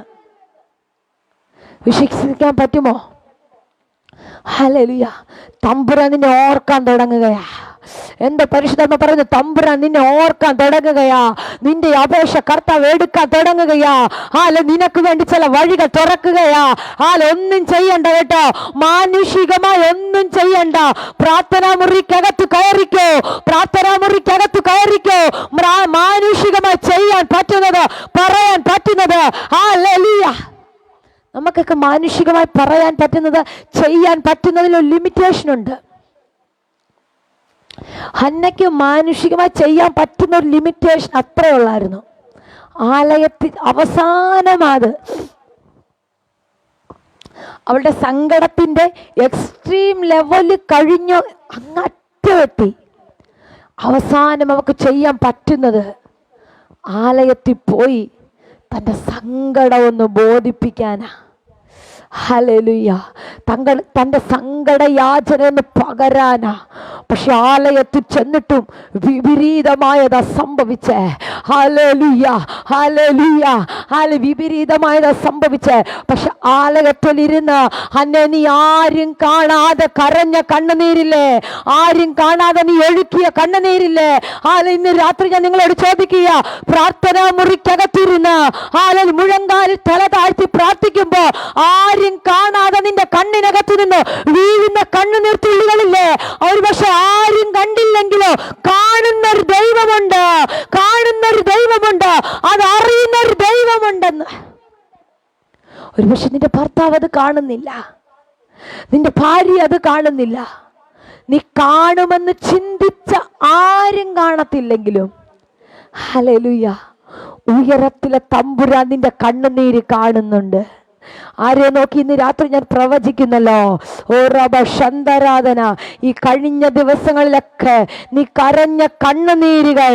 വിശ്വസിക്കാൻ പറ്റുമോ? ഹല്ലേലൂയ. തമ്പുരാൻ നിന്നെ ഓർക്കാൻ തുടങ്ങുകയാ. എന്റെ പരിശുദ്ധമ്മ പറയുന്നു, തമ്പുരാൻ നിന്നെ ഓർക്കാൻ തുടങ്ങുകയാ. നിന്റെ അപേക്ഷ കർത്താവ് എടുക്കാൻ തുടങ്ങുകയാ. നിനക്ക് വേണ്ടി ചില വഴികൾ തുറക്കുകയാ. ഒന്നും ചെയ്യണ്ട കേട്ടോ, മാനുഷികമായി ഒന്നും ചെയ്യണ്ട. പ്രാർത്ഥനാ മുറിക്കകത്ത് കയറിക്കോ, മാനുഷികമായി ചെയ്യാൻ പറ്റുന്നത്, പറയാൻ പറ്റുന്നത്. ഹല്ലേലൂയ. നമുക്കൊക്കെ മാനുഷികമായി പറയാൻ പറ്റുന്നത്, ചെയ്യാൻ പറ്റുന്നതിലൊരു ലിമിറ്റേഷൻ ഉണ്ട്. ഹന്നയ്ക്ക് മാനുഷികമായി ചെയ്യാൻ പറ്റുന്ന ഒരു ലിമിറ്റേഷൻ അത്രേ ഉള്ളായിരുന്നു. ആലയത്തിൽ അവസാനമാത് അവളുടെ സങ്കടത്തിന്റെ എക്സ്ട്രീം ലെവല് കഴിഞ്ഞു അങ്ങറ്റെത്തി. അവസാനം അവൾക്ക് ചെയ്യാൻ പറ്റുന്നത് ആലയത്തിൽ പോയി തൻ്റെ സങ്കടം ഒന്ന് ബോധിപ്പിക്കാനാ. ഹല്ലേലൂയ. തൻ്റെ സങ്കടയാചന ഒന്ന് പകരാനാ. പക്ഷെ ആലയത്തിൽ ചെന്നിട്ടും വിപരീതമായതാ സംഭവിച്ചേ. Hallelujah, hallelujah, വിപരീതമായതാ സംഭവിച്ചേ. പക്ഷെ ആലയത്തിലിരുന്ന് നീ ആരും കാണാതെ കരഞ്ഞ കണ്ണുനീരില്ലേ, ആരും കാണാതെ നീ ഒഴുക്കിയ കണ്ണുനീരില്ലേ. ഇന്ന് രാത്രി ഞാൻ നിങ്ങളോട് ചോദിക്കുക, പ്രാർത്ഥനാ മുറിക്കകത്തിരുന്ന് മുഴങ്കാലിൽ തല താഴ്ത്തി പ്രാർത്ഥിക്കുമ്പോ ആരും കാണാതെ നിന്റെ കണ്ണിനകത്ത് നിന്ന് വീഴുന്ന കണ്ണുനീർ തുള്ളികളില്ലേ, ഒരു പക്ഷെ ആരും കണ്ടില്ലെങ്കിലോ കാണുന്നൊരു ദൈവമുണ്ട്, അത് അറിയുന്നൊരു ദൈവമുണ്ടെന്ന്. ഒരു പക്ഷെ നിന്റെ ഭർത്താവ് അത് കാണുന്നില്ല, നിന്റെ ഭാര്യ അത് കാണുന്നില്ല. നീ കാണുമെന്ന് ചിന്തിച്ച ആരും കാണത്തില്ലെങ്കിലും ഹല്ലേലൂയ, ഉയരത്തിലെ തമ്പുരാൻ നിന്റെ കണ്ണുനീര് കാണുന്നുണ്ട്. ആരെ നോക്കി ഇന്ന് രാത്രി ഞാൻ പ്രവചിക്കുന്നല്ലോ, ഓ റബ ശന്തരാധന, ഈ കഴിഞ്ഞ ദിവസങ്ങളിലൊക്കെ നീ കരഞ്ഞ കണ്ണുനീരുകൾ,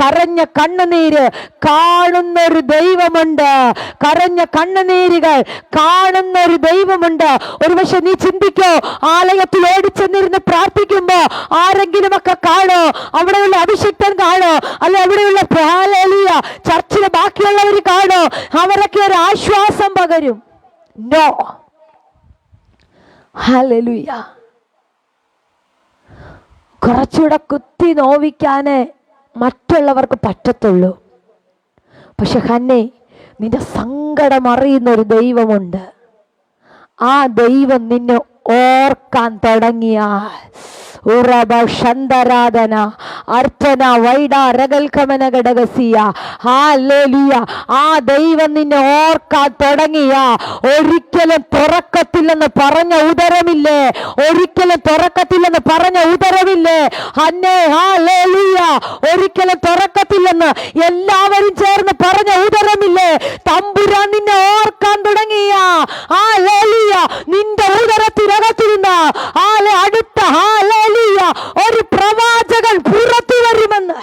കരഞ്ഞ കണ്ണുനീര് കാണുന്നൊരു ദൈവമുണ്ട്, കരഞ്ഞ കണ്ണുനീരുകൾ കാണുന്നൊരു ദൈവമുണ്ട്. ഒരു പക്ഷെ നീ ചിന്തിക്കോ, ആലയത്തിൽ ഓടിച്ചെന്നിരുന്ന് പ്രാർത്ഥിക്കുമ്പോ ആരെങ്കിലും ഒക്കെ കാണോ, അവിടെയുള്ള അഭിഷിക്തൻ കാണോ, അല്ലെ അവിടെയുള്ള ചർച്ചിലെ ബാക്കിയുള്ളവർ കാണോ, അവരൊക്കെ ഒരു ആശ്വാസം പകരും? നോ. ഹല്ലേലൂയ. കുറച്ചുകൂടെ കുത്തി നോവിക്കാനേ മറ്റുള്ളവർക്ക് പറ്റത്തുള്ളൂ. പക്ഷെ ഹന്നേ, നിന്റെ സങ്കടം അറിയുന്ന ഒരു ദൈവമുണ്ട്. ആ ദൈവം നിന്നെ ഓർക്കാൻ തുടങ്ങിയാൽ ഉറബ ശന്തരാധന അർച്ചന വൈഡ രകൽക്കമന ഘടകസിയ. ഹല്ലേലൂയ. ആ ദൈവം നിന്നെ ഓർക്കാൻ തുടങ്ങിയ ഒരിക്കലും തുറക്കത്തില്ലെന്ന് പറഞ്ഞ ഉദരമില്ലേ, ഒരിക്കലും തുറക്കത്തില്ലെന്ന് പറഞ്ഞ ഉദരമില്ലേ ഹന്നേ. ഹല്ലേലൂയ. ഒരിക്കലും തുറക്കത്തില്ലെന്ന് എല്ലാവരും ചേർന്ന് പറഞ്ഞ ഉദരമില്ലേ, തമ്പുരാൻ നിന്നെ ഓർക്കാൻ തുടങ്ങിയ ഹല്ലേലൂയ. നിന്റെ ഉദരത്തിനകത്തിരുന്ന അടുത്ത ഒരു പ്രവാചകൻ പുറത്തു വരുമെന്ന്.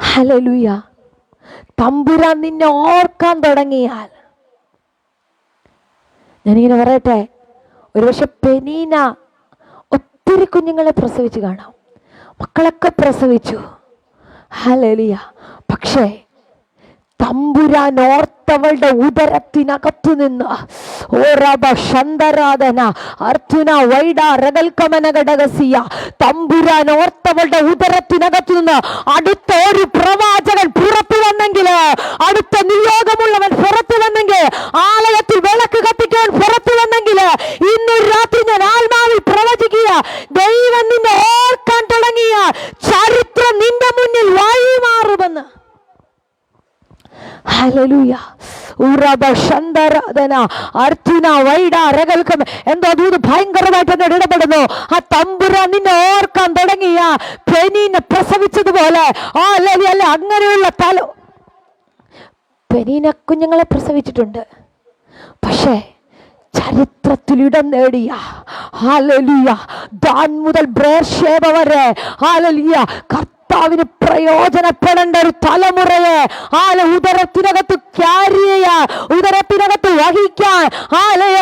ഹല്ലേലൂയ. തമ്പുരാൻ നിന്നെ ഓർക്കാൻ തുടങ്ങിയാൽ, ഞാനിങ്ങനെ പറയട്ടെ, ഒരുപക്ഷെ പെനീന ഒത്തിരി കുഞ്ഞുങ്ങളെ പ്രസവിച്ചു കാണാം, മക്കളൊക്കെ പ്രസവിച്ചു. ഹല്ലേലൂയ. പക്ഷേ തമ്പുരാൻ ഓർത്തവളുടെ ഉദരത്തിനകത്തു നിന്ന് തമ്പുരാൻ ഓർത്തവളുടെ ഉദരത്തിനകത്തു നിന്ന് അടുത്ത ഒരു പ്രവാചകൻ പുറത്തു വന്നെങ്കിൽ, അടുത്ത നിയോഗമുള്ളവൻ പുറത്തു വന്നെങ്കിൽ, ആലയത്തിൽ വിളക്ക് കത്തിക്കാൻ പുറത്തു വന്നെങ്കിൽ, ഇന്നൊരു രാത്രി ഞാൻ ആത്മാവിൽ പ്രവചിക്കുക, ദൈവം നിന്നെ ഓർക്കാൻ തുടങ്ങിയ ചരിത്രം നിന്റെ മുന്നിൽ വഴിമാറുമെന്ന്. ഹല്ലേലൂയ. എന്തോ ദൂത് ഭയങ്കരമായിട്ട് ഇടപെടുന്നു. ആ തമ്പുരാൻ നിന്നെ ഓർക്കാൻ തുടങ്ങിയ പെനീനെ പ്രസവിച്ചതുപോലെ, അല്ല അങ്ങനെയുള്ള പെനീന കുഞ്ഞുങ്ങളെ പ്രസവിച്ചിട്ടുണ്ട്. പക്ഷേ ചരിത്രത്തിൽ ഇടം നേടിയ, ഹല്ലേലൂയ, ദാൻ മുതൽ ബേർശേബ വരെ, ഹല്ലേലൂയ, കർത്താവിന് പ്രയോജനപ്പെടേണ്ട ഒരു തലമുറയെ ഉദരത്തിനകത്ത് ക്യാരി ചെയ്യാൻ, ഉദരത്തിനകത്ത് വഹിക്കാൻ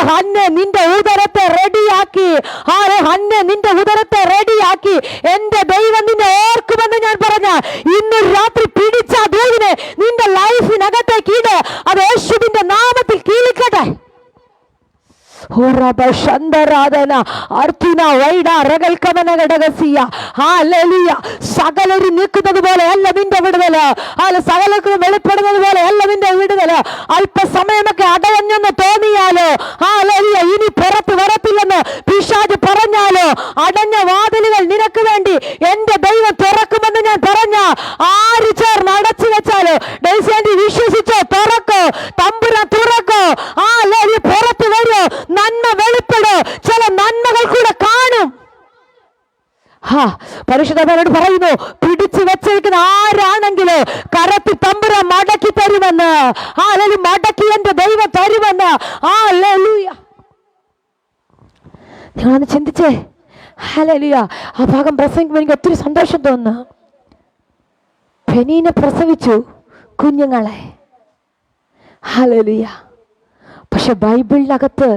ഹന്നെ നിന്റെ ഉദരത്തെ റെഡിയാക്കി, ഹന്നെ നിന്റെ ഉദരത്തെ റെഡിയാക്കി എന്റെ ദൈവം നിന്നെ ഓർക്കുമെന്ന് ഞാൻ പറഞ്ഞ ഇന്നൊരു രാത്രി പിടിച്ച ദൈവനെ നിന്റെ ലൈഫിനകത്തേക്ക് ഇട്. അത് യേശുവിന്റെ നാമത്തിൽ കീഴിക്കട്ടെ. സകലരും നിൽക്കുന്നത് പോലെ അല്ല നിന്റെ വിടുതല്, സകലർക്കും വെളിപ്പെടുന്നത് പോലെ അല്ല നിന്റെ വിടുതല്. അല്പസമയമൊക്കെ അടഞ്ഞെന്ന് തോന്നിയാലോ, ഇനി പുറത്ത് വരത്തില്ലെന്ന് പിശാച് പറഞ്ഞാലോ, അടഞ്ഞ വാതിലുകൾ നിനക്ക് വേണ്ടി എന്റെ ദൈവം തുറക്കുമെന്ന് ഞാൻ പറഞ്ഞ ആര് ചേർന്ന് അടച്ചു വെച്ചാലോ, വിശ്വസിച്ചോ, തുറക്കോ, തമ്പുരാൻ തുറക്കോ, പുറത്ത് വരോ, നന്മ വെളിപ്പെടോ, ചില നന്മകൾ കൂടെ കാണും. പരിശുദ്ധനോട് പറയുന്നു, പിടിച്ചു വെച്ചിരിക്കുന്ന ആരാണെങ്കിലും കരത്തിൽ തമ്പുരാൻ മടക്കി തരുമെന്ന്, മടക്കി എന്റെ ദൈവം തരുമെന്ന്. നിങ്ങളൊന്ന് ചിന്തിച്ചേ. ഹല്ലേലൂയ. ആ ഭാഗം പ്രസംഗിക്കുമ്പോൾ എനിക്ക് ഒത്തിരി സന്തോഷം തോന്നുന്നു. പെനീനെ പ്രസവിച്ചു കുഞ്ഞുങ്ങളെ. ഹല്ലേലൂയ. പക്ഷെ ബൈബിളിനകത്ത്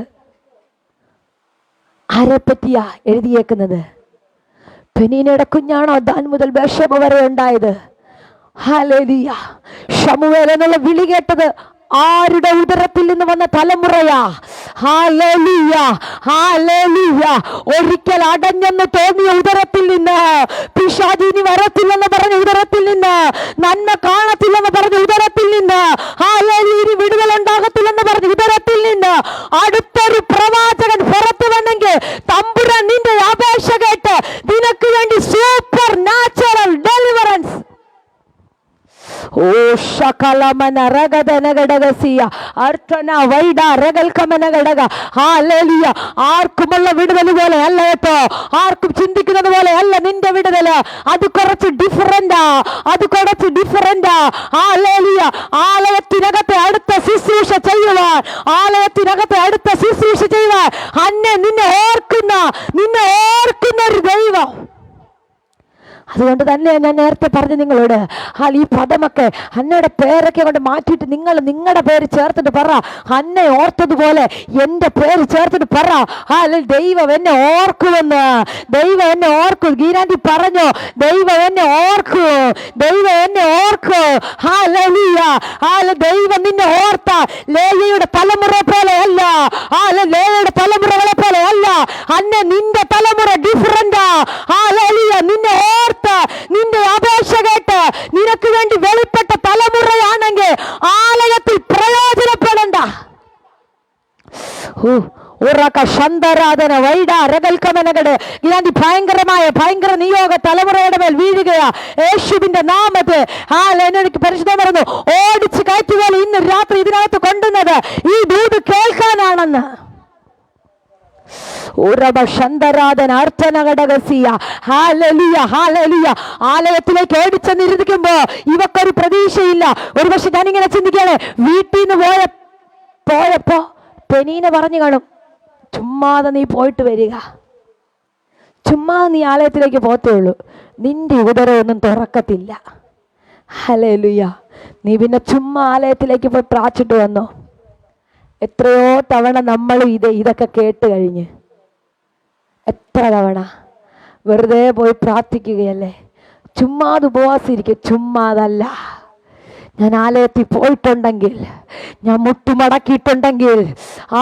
ആരെ പറ്റിയാ എഴുതിയേക്കുന്നത്? പെനീനയുടെ കുഞ്ഞാണോ ദാൻ മുതൽ ബേർശേബ വരെ ഉണ്ടായത്? ഹല്ലേലൂയ. ശമൂവേൽ എന്നുള്ള വിളി കേട്ടത് ആരുടെ ഉദരത്തിൽ നിന്ന് വന്ന തലമുറയാ? Hallelujah, hallelujah. ഒരിക്കൽ അടഞ്ഞെന്ന് തോന്നിയ ഉദരത്തിൽ നിന്ന്, പിശാച് ഇനി വരത്തില്ലെന്ന് പറഞ്ഞ ഉദരത്തിൽ നിന്ന്, നന്മ കാണത്തില്ലെന്ന് പറഞ്ഞ ഉദരത്തിൽ നിന്ന്, ഹല്ലേലൂയ, ഇനി വിടുതൽ ഉണ്ടാകത്തില്ലെന്ന് പറഞ്ഞ ഉദരത്തിൽ നിന്ന് അടുത്തൊരു പ്രവാചകൻ പുറത്തു വന്നെങ്കിൽ തമ്പുരാൻ നിന്റെ അപേക്ഷ കേട്ട് നിനക്ക് വേണ്ടി സൂപ്പർ നാച്ചുറൽ ഡെലിവറൻസ്. ആർക്കുമുള്ള വിടുതൽ പോലെ അല്ല കേട്ടോ, ആർക്കും ചിന്തിക്കുന്നത് പോലെ അല്ല നിന്റെ വിടുതല്. അത് കുറച്ച് ഡിഫറന്റാ, അത് കുറച്ച് ഡിഫറന്റാ. ആലയത്തിനകത്തെ അടുത്ത ശുശ്രൂഷ ചെയ്യുവാൻ, ആലയത്തിനകത്തെ അടുത്ത ശുശ്രൂഷ ചെയ്യുവാൻ നിന്നെ ഓർക്കുന്ന ഒരു ദൈവം. അതുകൊണ്ട് തന്നെ ഞാൻ നേരത്തെ പറഞ്ഞു നിങ്ങളോട്, ഈ പദമൊക്കെ അന്നയുടെ പേരൊക്കെ കൊണ്ട് മാറ്റിയിട്ട് നിങ്ങൾ നിങ്ങളുടെ പേര് ചേർത്തിട്ട് പറ, അന്നെ ഓർത്തതുപോലെ എൻ്റെ പേര് ചേർത്തിട്ട് പറ, ദൈവം എന്നെ ഓർക്കുമെന്ന്. ദൈവം എന്നെ ഓർക്കും. ഗീരാന്റി പറഞ്ഞു, ദൈവം എന്നെ ഓർക്കൂ, ദൈവം എന്നെ ഓർക്കൂ. ദൈവം നിന്നെ ഓർത്ത ലേയയുടെ തലമുറ പോലെ അല്ല, ലേയയുടെ തലമുറകളെ പോലെ അല്ല. നിന്റെ തലമുറ ഡിഫറന്റാ. നിന്നെ ഓർത്ത, നിന്റെ അപേക്ഷ കേട്ട് നിനക്ക് വേണ്ടി വെളിപ്പെട്ട തലമുറയാണെങ്കിൽ ആലയത്തിൽ പ്രയോജനപ്പെടണ്ട. ഭയങ്കര നിയോഗ തലമുറയുടെ മേൽ വീഴുകയാ യേശുവിന്റെ നാമത്തിൽ. എനിക്ക് പരിശുദ്ധം പറഞ്ഞു, ഓടിച്ച് കയറ്റുപോലെ ഇന്ന് രാത്രി ഇതിനകത്ത് കൊണ്ടുവന്നത് ഈ ദൂത് കേൾക്കാനാണെന്ന്. ആലയത്തിലേക്ക് ഓടിച്ചെന്നിരിക്കുമ്പോ ഇവക്കൊരു പ്രതീക്ഷയില്ല. ഒരുപക്ഷെ ഞാനിങ്ങനെ ചിന്തിക്കാണ്, വീട്ടിൽ നിന്ന് പോയപ്പോ പെനീനെ പറഞ്ഞു കാണും, ചുമ്മാതെ നീ പോയിട്ട് വരിക, ചുമ്മാതെ നീ ആലയത്തിലേക്ക് പോത്തേ ഉള്ളൂ, നിന്റെ ഉദരമൊന്നും തുറക്കത്തില്ല. ഹല്ലേലൂയ. നീ പിന്നെ ചുമ്മാ ആലയത്തിലേക്ക് പോയി പ്രാർത്ഥിച്ചിട്ട് വന്നോ? എത്രയോ തവണ നമ്മളും ഇതൊക്കെ കേട്ട് കഴിഞ്ഞ്, എത്ര തവണ വെറുതെ പോയി പ്രാർത്ഥിക്കുകയല്ലേ, ചുമ്മാതെ ഉപവാസിരിക്കുക. ചുമ്മാതല്ല. ഞാൻ ആലയത്തിൽ പോയിട്ടുണ്ടെങ്കിൽ, ഞാൻ മുട്ടുമടക്കിയിട്ടുണ്ടെങ്കിൽ,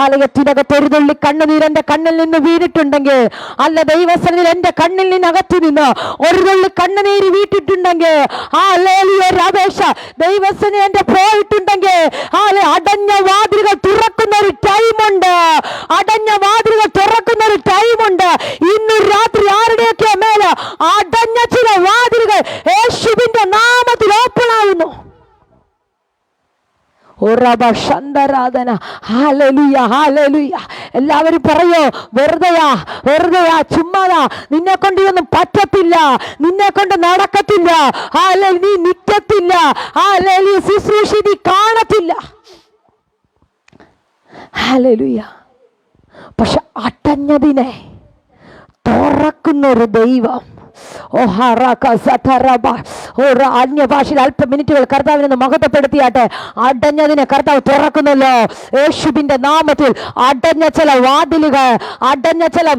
ആലയത്തിനകത്ത് ഒരു തുള്ളി കണ്ണുനീർ എൻ്റെ കണ്ണിൽ നിന്ന് വീണിട്ടുണ്ടെങ്കിൽ, അല്ല ദൈവസന്നിധിയിൽ എൻ്റെ കണ്ണിൽ നിന്നകത്തു നിന്ന് ഒരു തുള്ളി കണ്ണുനീര് വീട്ടിട്ടുണ്ടെങ്കിൽ, ഒരു അപേക്ഷ ദൈവസന്നിധി എൻ്റെ പോയിട്ടുണ്ടെങ്കിൽ, അടഞ്ഞ വാതിലുകൾ തുറക്കുന്ന ഒരു ടൈമുണ്ട്. അടഞ്ഞ വാതിലുകൾ തുറക്കുന്ന ഒരു ടൈമുണ്ട്. ഇന്ന് രാത്രി ആരുടെയൊക്കെ മേലെ അടഞ്ഞ ചില വാതിലുകൾ യേശുവിന്റെ നാമത്തിൽ ഓപ്പൺ ആവുന്നു. എല്ലാവരും പറയോ, വെറുതെയാ ചുമ്മാതാ, നിന്നെ കൊണ്ട് ഇതൊന്നും പറ്റത്തില്ല, നിന്നെ കൊണ്ട് നടക്കത്തില്ല, നീ നിൽക്കത്തില്ല, ശുശ്രൂഷ നീ കാണത്തില്ല. പക്ഷെ അടഞ്ഞതിനെ തുറക്കുന്നൊരു ദൈവം. അന്യഭാഷയിൽ അല്പ മിനിറ്റുകൾ കർത്താവിനെ മഹത്വപ്പെടുത്തിയാട്ടെ. അടഞ്ഞതിനെ കർത്താവ് തുറക്കുന്നല്ലോ യേശുവിന്റെ നാമത്തിൽ. അടഞ്ഞ ചില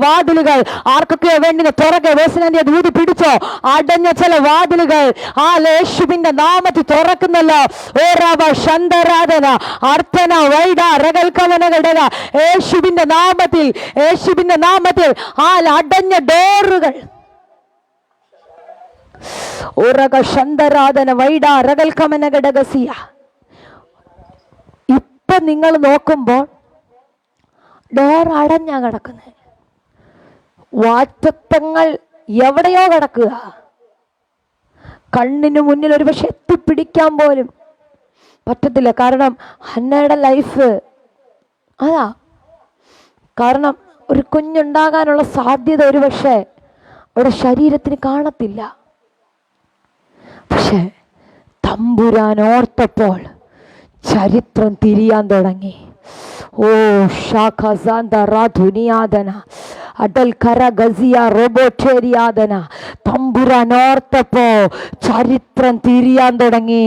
വാതിലുകൾ ആർക്കൊക്കെയോ വേണ്ടി തുറക്കെ വേസനന്റെ ദൂതി പിടിച്ചോ. അടഞ്ഞ ചില വാതിലുകൾ യേശുവിന്റെ നാമത്തിൽ തുറക്കുന്നല്ലോ. അർത്ഥന വൈഡ രകൽക്കവനകടക യേശുവിന്റെ നാമത്തിൽ അടഞ്ഞ ഡോറുകൾ ഇപ്പൊ നിങ്ങൾ നോക്കുമ്പോൾ ഡോർ അടഞ്ഞാ കിടക്കുന്നത്. വാറ്റത്തങ്ങൾ എവിടെയോ കിടക്കുക. കണ്ണിന് മുന്നിൽ ഒരു പക്ഷെ എത്തിപ്പിടിക്കാൻ പോലും പറ്റത്തില്ല. കാരണം ഹന്നയുടെ ലൈഫ് അതാ. കാരണം ഒരു കുഞ്ഞുണ്ടാകാനുള്ള സാധ്യത ഒരു പക്ഷേ അവിടെ ശരീരത്തിന് കാണത്തില്ല. പക്ഷെ തമ്പുരാൻ ഓർത്തപ്പോൾ ചരിത്രം തിരിയാൻ തുടങ്ങി. തമ്പുരാൻ ഓർത്തപ്പോ ചരിത്രം തിരിയാൻ തുടങ്ങി.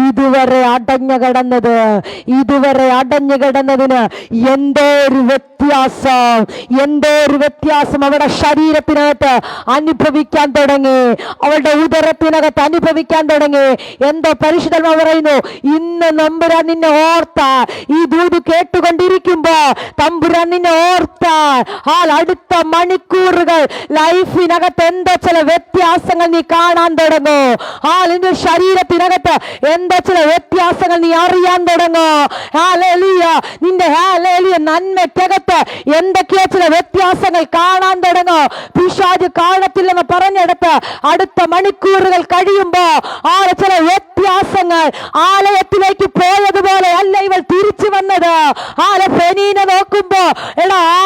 ഇതുവരെ അടഞ്ഞു കിടന്നതിന് എന്തോ ഒരു വ്യത്യാസം അവിടെ ശരീരത്തിനകത്ത് അനുഭവിക്കാൻ തുടങ്ങി. അവളുടെ ഉദരത്തിനകത്ത് അനുഭവിക്കാൻ തുടങ്ങി. എന്തോ പരിശുദ്ധന്മാർ പറയുന്നു, ഇന്ന് തമ്പുരാൻ നിന്നെ ഓർത്ത ഈ ദൂത് കേട്ടുകൊണ്ടിരിക്കുമ്പോ തമ്പുരാൻ നിന്നെ ഓർത്ത അടുത്ത മണിക്കൂറുകൾ ലൈഫിനകത്ത് എന്തോ ചില വ്യത്യാസങ്ങൾ നീ കാണാൻ തുടങ്ങും. നിന്റെ ശരീരത്തിനകത്ത് എന്തോ ചില വ്യത്യാസങ്ങൾ നീ അറിയാൻ തുടങ്ങും. നിന്റെ നന്മയ്ക്കകത്ത് എന്തൊക്കെയോ ചില വ്യത്യാസങ്ങൾ കാണാൻ തുടങ്ങും. പിശാച് കാണത്തില്ലെന്ന് പറഞ്ഞെടുത്ത് അടുത്ത മണിക്കൂറുകൾ കഴിയുമ്പോ ചില വ്യത്യാസങ്ങൾ. ആലയത്തിലേക്ക് പോയതുപോലെ അല്ല ഇവൾ തിരിച്ചു വന്നത്. ഫെനീനെ നോക്കുമ്പോ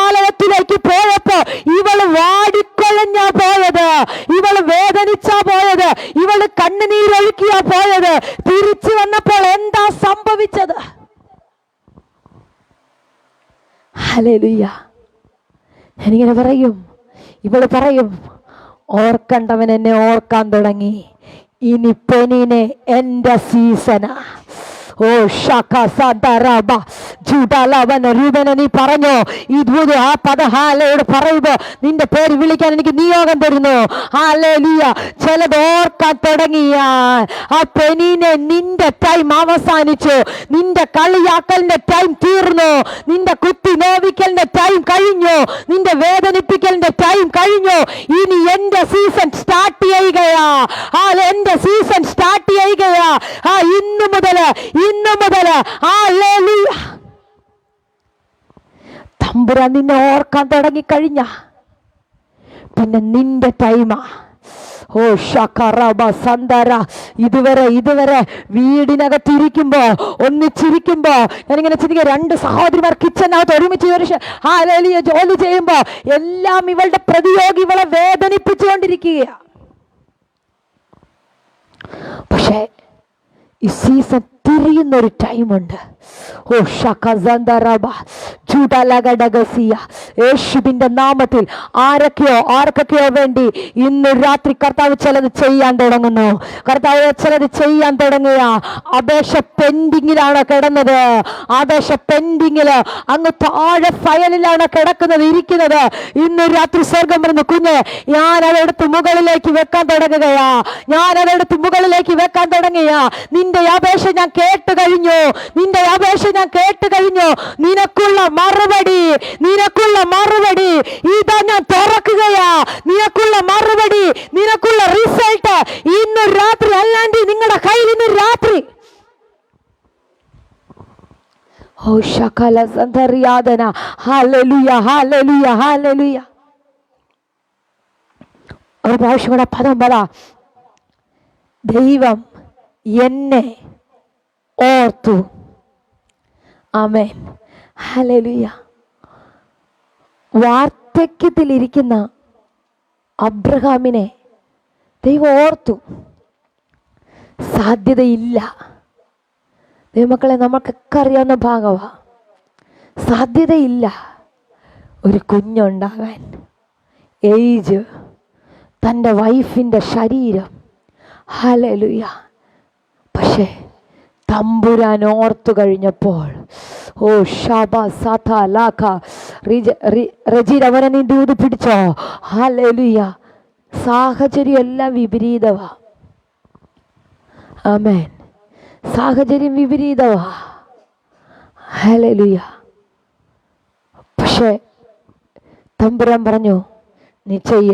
ആലയത്തിലേക്ക് പോയപ്പോ ഇവള് വാടിക്കൊഴഞ്ഞാ പോയത്, ഇവള് വേദനിച്ചാ പോയത്, ഇവള് കണ്ണുനീരൊഴുക്കിയാ പോയത്. തിരിച്ചു വന്നപ്പോൾ എന്താ സംഭവിച്ചത്? ഹല്ലേലൂയ. ഞാനിങ്ങനെ പറയും, ഇവള് പറയും, ഓർക്കണ്ടവൻ എന്നെ ഓർക്കാൻ തുടങ്ങി. ഇനി പെനീനെ എന്റെ സീസണാ. നീ പറഞ്ഞോ ഈ ആ പദഹാലയോട് പറയുമ്പോ നിന്റെ പേര് വിളിക്കാൻ എനിക്ക് നിയോഗം തരുന്നു. ചിലത് ഓർക്കാൻ തുടങ്ങിയ ആ പെനീനെ നിന്റെ ടൈം അവസാനിച്ചു. നിന്റെ കളിയാക്കലിന്റെ ടൈം തീർന്നു. നിന്റെ കുത്തി നോവിക്കലിന്റെ ടൈം കഴിഞ്ഞു. നിന്റെ വേദനിപ്പിക്കലിന്റെ ടൈം കഴിഞ്ഞു. ഇനി എന്റെ സീസൺ സ്റ്റാർട്ട് ചെയ്യുകയാ. എന്റെ സീസൺ സ്റ്റാർട്ട് ചെയ്യുകയാ. ഇന്നു മുതല് തമ്പുരാൻ നിന്നെ ഓർക്കാൻ തുടങ്ങിക്കഴിഞ്ഞ പിന്നെ നിന്റെ ടൈമാ. ഇതുവരെ വീടിനകത്തിരിക്കുമ്പോ ഒന്നിച്ചിരിക്കുമ്പോ ഞാനിങ്ങനെ ചിന്തിക്കുക, രണ്ട് സഹോദരിമാർ കിച്ചനകത്ത് ഒരുമിച്ച് ജോലി ചെയ്യുമ്പോ എല്ലാം ഇവളുടെ പ്രതിയോഗി ഇവളെ വേദനിപ്പിച്ചുകൊണ്ടിരിക്കുകയാ. പക്ഷേ ഈ സീസൺ തിരിയുന്നൊരു ടൈമുണ്ട്. യേശുവിന്റെ നാമത്തിൽ ആർക്കൊക്കെയോ വേണ്ടി ഇന്ന് രാത്രി കർത്താവ് ചിലത് ചെയ്യാൻ തുടങ്ങുന്നു. കർത്താവ് ചിലത് ചെയ്യാൻ തുടങ്ങിയ അപേക്ഷ പെൻഡിങ്ങിലാണ് കിടന്നത്. അപേക്ഷ പെൻഡിങ്ങില് അങ്ങ് താഴെ ഫയലിലാണ് ഇരിക്കുന്നത്. ഇന്ന് രാത്രി സ്വർഗം പറയുന്നു, കുഞ്ഞ് ഞാൻ അതെടുത്ത് മുകളിലേക്ക് വെക്കാൻ തുടങ്ങുകയാ. ഓർക്കാൻ തുടങ്ങിയ, നിന്റെ അപേക്ഷ ഞാൻ കേട്ട് കഴിഞ്ഞു, നിന്റെ അപേക്ഷ ഞാൻ കേട്ട് കഴിഞ്ഞു, നിനക്കുള്ള മറുപടി, നിനക്കുള്ള മറുപടി ഇതാ ഞാൻ തുറക്കുകയാ, നിനക്കുള്ള മറുപടി, നിനക്കുള്ള റിസൾട്ട് ഇന്ന് രാത്രി, അല്ലാണ്ട് നിങ്ങളുടെ കയ്യിൽ ഇന്ന് രാത്രി. ഓ ശകല സന്തറിയാദന. Hallelujah, hallelujah, hallelujah. ഒരു പ്രാവശ്യം കൂടെ പദം പറ. ദൈവം എന്നെ ഓർത്തു. ആമേൻ, ഹല്ലേലൂയ. വാർദ്ധക്യത്തിലിരിക്കുന്ന അബ്രഹാമിനെ ദൈവം ഓർത്തു. സാധ്യതയില്ല. ദൈവമക്കളെ, നമുക്കൊക്കെ അറിയാവുന്ന ഭാഗമാ. സാധ്യതയില്ല ഒരു കുഞ്ഞുണ്ടാകാൻ. ഏജ്, തൻ്റെ വൈഫിൻ്റെ ശരീരം. ഹല്ലേലൂയ. പക്ഷേ തമ്പുരാൻ ഓർത്തു കഴിഞ്ഞപ്പോൾ, ഓ ഷാബ സഥ ലാഖ റജീർ, അവനെ നീ ദൂത് പിടിച്ചോ. ഹല്ലേലൂയ. സാഹചര്യം എല്ലാം വിപരീതമാ. ആമേൻ. സാഹചര്യം വിപരീതമാ. ഹല്ലേലൂയ. പക്ഷേ തമ്പുരാൻ പറഞ്ഞു, നീ ചെയ്യ.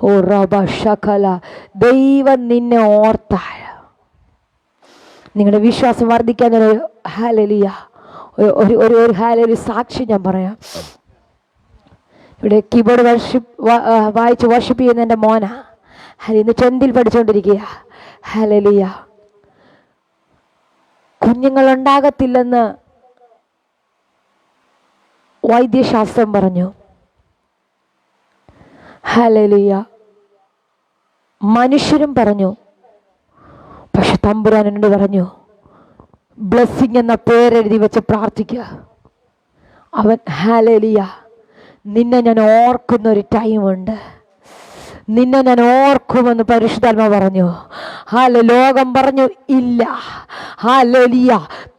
ഓ റബ ശകല. ദൈവം നിന്നെ ഓർത്താൽ നിങ്ങളുടെ വിശ്വാസം വർദ്ധിക്കാൻ ഹല്ലേലൂയ ഒരു ഹല്ലേലൂയ സാക്ഷി ഞാൻ പറയാം. ഇവിടെ കീബോർഡ് വായിച്ച് വർഷിപ്പ് ചെയ്യുന്ന എൻ്റെ മോനാ. ഇന്ന് 10th പഠിച്ചുകൊണ്ടിരിക്കുക. ഹല്ലേലൂയ. കുഞ്ഞുങ്ങളുണ്ടാകത്തില്ലെന്ന് വൈദ്യശാസ്ത്രം പറഞ്ഞു. ഹല്ലേലൂയ. മനുഷ്യരും പറഞ്ഞു. പക്ഷെ തമ്പുരാൻ എന്നോട് പറഞ്ഞു, ബ്ലെസ്സിങ് എന്ന പേരെഴുതി വെച്ച് പ്രാർത്ഥിക്കുക. അവൻ ഹല്ലേലൂയ, നിന്നെ ഞാൻ ഓർക്കുന്നൊരു ടൈമുണ്ട്, നിന്നെ ഞാൻ ഓർക്കുമെന്ന് പരിശുദ്ധാത്മാവ് പറഞ്ഞു. ലോകം പറഞ്ഞു ഇല്ല. ഹല്ലേലൂയ.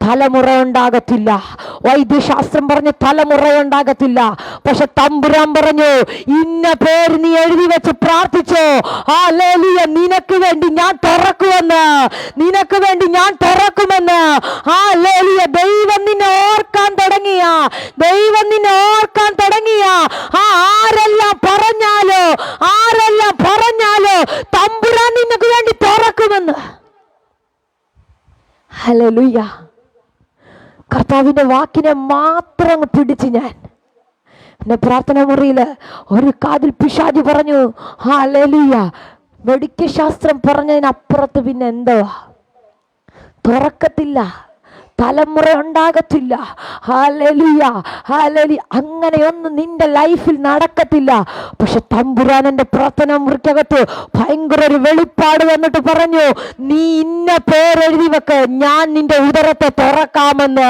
തലമുറ ഉണ്ടാകത്തില്ല. വൈദ്യശാസ്ത്രം പറഞ്ഞു തലമുറ ഉണ്ടാകത്തില്ല. പക്ഷെ തമ്പുരാൻ പറഞ്ഞു, ഇന്ന പേര് നീ എഴുതി വെച്ച് പ്രാർത്ഥിച്ചോ. ഹല്ലേലൂയ. നിനക്ക് വേണ്ടി ഞാൻ തുറക്കുമെന്ന്, നിനക്ക് വേണ്ടി ഞാൻ തുറക്കുമെന്ന്. ഹല്ലേലൂയ. ദൈവം നിന്നെ ഓർക്കാൻ തുടങ്ങിയ, ദൈവം നിന്നെ ഓർക്കാൻ തുടങ്ങിയ. ആരെല്ലാം പറഞ്ഞാലോ, ആരെല്ലാം പറഞ്ഞാലോ തമ്പുരാൻ നിനക്ക് വേണ്ടി തുറക്കുമെന്ന്. ഹല്ലേലൂയ. കർത്താവിന്റെ വാക്കിനെ മാത്രം പിടിച്ച് ഞാൻ എന്റെ പ്രാർത്ഥന മുറിയിൽ ഒരു കാതിൽ പിശാച് പറഞ്ഞു, ഹല്ലേലൂയ, മെഡിക്കൽ ശാസ്ത്രം പറഞ്ഞതിനപ്പുറത്ത് പിന്നെ എന്തുവാ, തുറക്കത്തില്ല, തലമുറ ഉണ്ടാകത്തില്ല. Hallelujah, hallelujah. അങ്ങനെയൊന്നും നിന്റെ ലൈഫിൽ നടക്കത്തില്ല. പക്ഷെ തമ്പുരാൻ എൻ്റെ പ്രാർത്ഥന മുറിക്കകത്ത് ഭയങ്കര ഒരു വെളിപ്പാട് വന്നിട്ട് പറഞ്ഞു, നീ ഇന്ന പേരെഴുതി വെക്ക്, ഞാൻ നിന്റെ ഉദരത്തെ തുറക്കാമെന്ന്.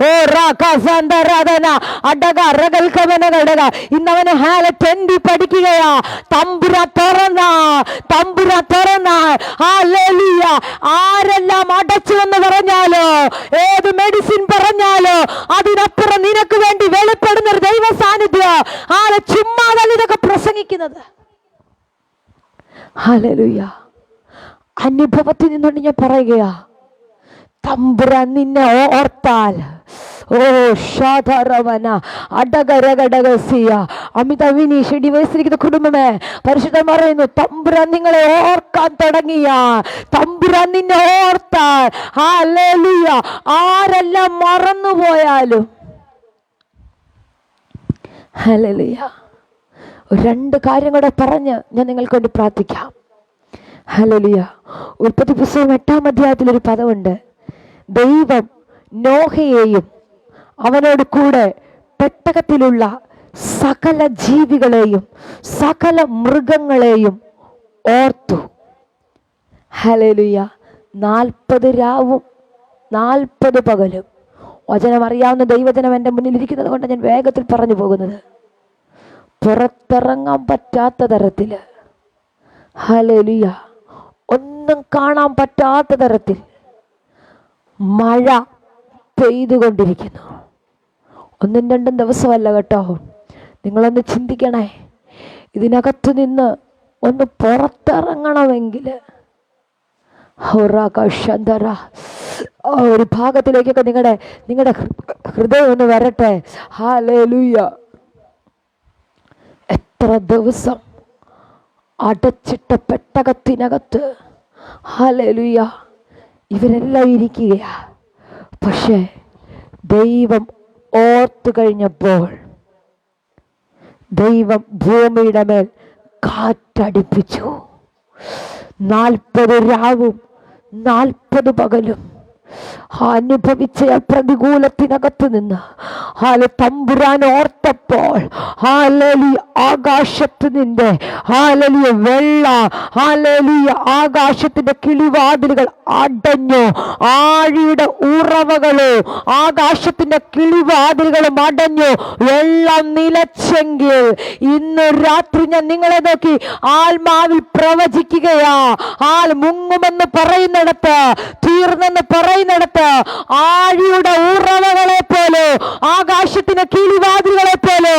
ഓ രാധന അടക റകൽക്കവനടക. ഇന്നവന് 10th പഠിക്കുകയാ. തമ്പുരാൻ തുറന്ന, തമ്പുരാൻ തുറന്ന. ഹല്ലേലൂയ. ആരെല്ലാം അടച്ചു എന്ന് പറഞ്ഞാലോ, ഏത് മെഡിസിൻ പറഞ്ഞാലോ, അതിനപ്പുറം നിനക്ക് വേണ്ടി വെളിപ്പെടുന്ന ഒരു ദൈവ സാന്നിധ്യം. ചുമ്മാതല്ല ഇതൊക്കെ പ്രസംഗിക്കുന്നത്. ഹല്ലേലൂയ. അനുഭവത്തിൽ നിന്നുകൊണ്ട് ഞാൻ പറയുകയാ, തമ്പുരാൻ നിന്നെ ഓർത്താൽ, ഓ ഷാധരവന അടകരകടകസിയ അമിതവിനി ഡിവൈസിരിക്കുന്ന കുടുംബമേ, പരിശുദ്ധൻ പറയുന്നു, തമ്പുരാൻ നിങ്ങളെ ഓർക്കാൻ തുടങ്ങിയ, തമ്പുരാൻ നിന്നെ ഓർത്താൽ. ഹല്ലേലൂയ. ആരെല്ലാം മറന്നുപോയാലും. ഹല്ലേലൂയ. 2 കാര്യം കൂടെ പറഞ്ഞ് ഞാൻ നിങ്ങൾക്ക് വേണ്ടി പ്രാർത്ഥിക്കാം. ഹല്ലേലൂയ. ഉൽപ്പത്തി പുസ്തകം 8ാം അധ്യായത്തിൽ ഒരു പദമുണ്ട്. ദൈവം നോഹയെയും അവനോട് കൂടെ പെട്ടകത്തിലുള്ള സകല ജീവികളെയും സകല മൃഗങ്ങളെയും ഓർത്തു. ഹല്ലേലൂയ. 40 രാവും 40 പകലും. വചനം അറിയാവുന്ന ദൈവജനം എൻ്റെ മുന്നിൽ ഇരിക്കുന്നത് കൊണ്ട് ഞാൻ വേഗത്തിൽ പറഞ്ഞു പോകുന്നത്. പുറത്തിറങ്ങാൻ പറ്റാത്ത തരത്തിൽ, ഹല്ലേലൂയ, ഒന്നും കാണാൻ പറ്റാത്ത തരത്തിൽ മഴ പെയ്തുകൊണ്ടിരിക്കുന്നു. 1ഉം 2ഉം ദിവസമല്ല കേട്ടോ. നിങ്ങളൊന്ന് ചിന്തിക്കണേ. ഇതിനകത്ത് നിന്ന് ഒന്ന് പുറത്തിറങ്ങണമെങ്കിൽ ആ ഒരു ഭാഗത്തിലേക്കൊക്കെ നിങ്ങളുടെ ഹൃദയം ഒന്ന് വരട്ടെ. ഹല്ലേലൂയ. എത്ര ദിവസം അടച്ചിട്ട പെട്ടകത്തിനകത്ത് ഹല്ലേലൂയ ഇവരെല്ലാം ഇരിക്കുകയാ. പക്ഷേ ദൈവം ഓർത്തു കഴിഞ്ഞപ്പോൾ ദൈവം ഭൂമിയുടെ മേൽ കാറ്റടിപ്പിച്ചു. 40 രാവും 40 പകലും അനുഭവിച്ച പ്രതികൂലത്തിനകത്ത് നിന്ന് തമ്പുരാൻ ഓർത്തപ്പോൾ ആകാശത്ത് നിന്റെ വെള്ള ആകാശത്തിന്റെ കിളിവാതിലുകൾ അടഞ്ഞു. ആഴിയുടെ ഉറവകളോ ആകാശത്തിന്റെ കിളിവാതിലുകളും അടഞ്ഞു. വെള്ളം നിലച്ചെങ്കിൽ ഇന്ന് രാത്രി ഞാൻ നിങ്ങളെ നോക്കി ആത്മാവിൽ പ്രവചിക്കുകയാ. മുങ്ങുമെന്ന് പറയുന്നിടത്ത്, തീർന്നെന്ന് പറയുന്നിടത്ത്, ആഴിയുടെ ഉറവകളെ പോലെ, ആകാശത്തിന്റെ കിളിവാതിലുകളെ പോലെ